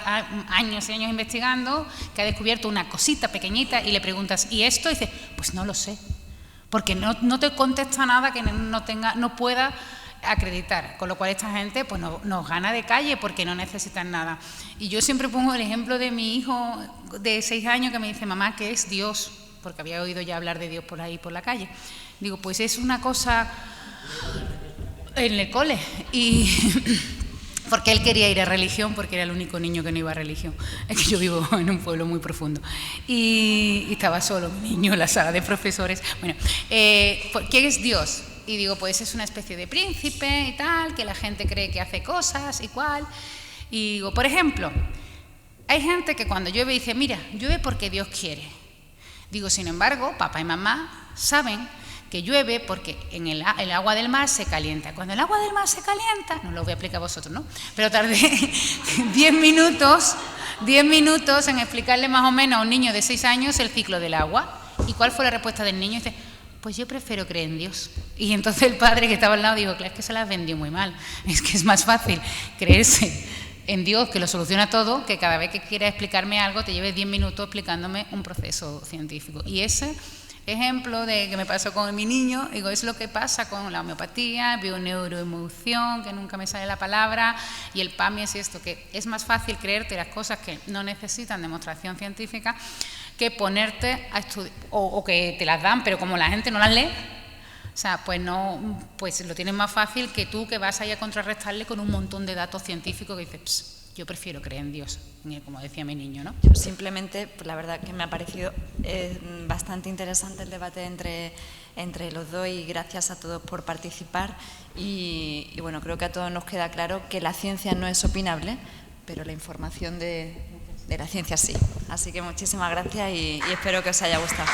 años y años investigando, que ha descubierto una cosita pequeñita, y le preguntas, ¿y esto? Y dice, pues no lo sé, porque no te contesta nada que no pueda acreditar, con lo cual esta gente pues nos gana de calle porque no necesitan nada. Y yo siempre pongo el ejemplo de mi hijo de 6 años que me dice, mamá, ¿qué es Dios? Porque había oído ya hablar de Dios por ahí, por la calle. Digo, pues es una cosa en el cole, y porque él quería ir a religión, porque era el único niño que no iba a religión. Es que yo vivo en un pueblo muy profundo y estaba solo mi niño en la sala de profesores. Bueno, ¿qué es Dios? Y digo, pues es una especie de príncipe y tal, que la gente cree que hace cosas y cual. Y digo, por ejemplo, hay gente que cuando llueve dice, mira, llueve porque Dios quiere. Digo, sin embargo, papá y mamá saben que llueve porque el agua del mar se calienta. Cuando el agua del mar se calienta, no lo voy a explicar a vosotros, ¿no? Pero tardé 10 minutos en explicarle más o menos a un niño de 6 años el ciclo del agua. ¿Y cuál fue la respuesta del niño? Dice, pues yo prefiero creer en Dios. Y entonces el padre que estaba al lado dijo, claro, es que se las vendió muy mal. Es que es más fácil creerse en Dios, que lo soluciona todo, que cada vez que quieras explicarme algo te lleve 10 minutos explicándome un proceso científico. Y ese ejemplo de que me pasó con mi niño, digo, es lo que pasa con la homeopatía, bioneuroemoción, que nunca me sale la palabra, y el PAMI es esto, que es más fácil creerte las cosas que no necesitan demostración científica que ponerte a estudiar, o que te las dan, pero como la gente no las lee, o sea, pues no, pues lo tienes más fácil que tú, que vas ahí a contrarrestarle con un montón de datos científicos que dices, yo prefiero creer en Dios, como decía mi niño, ¿no? Yo simplemente, pues la verdad que me ha parecido bastante interesante el debate entre los dos, y gracias a todos por participar. Y bueno, creo que a todos nos queda claro que la ciencia no es opinable, pero la información de la ciencia sí. Así que muchísimas gracias y espero que os haya gustado.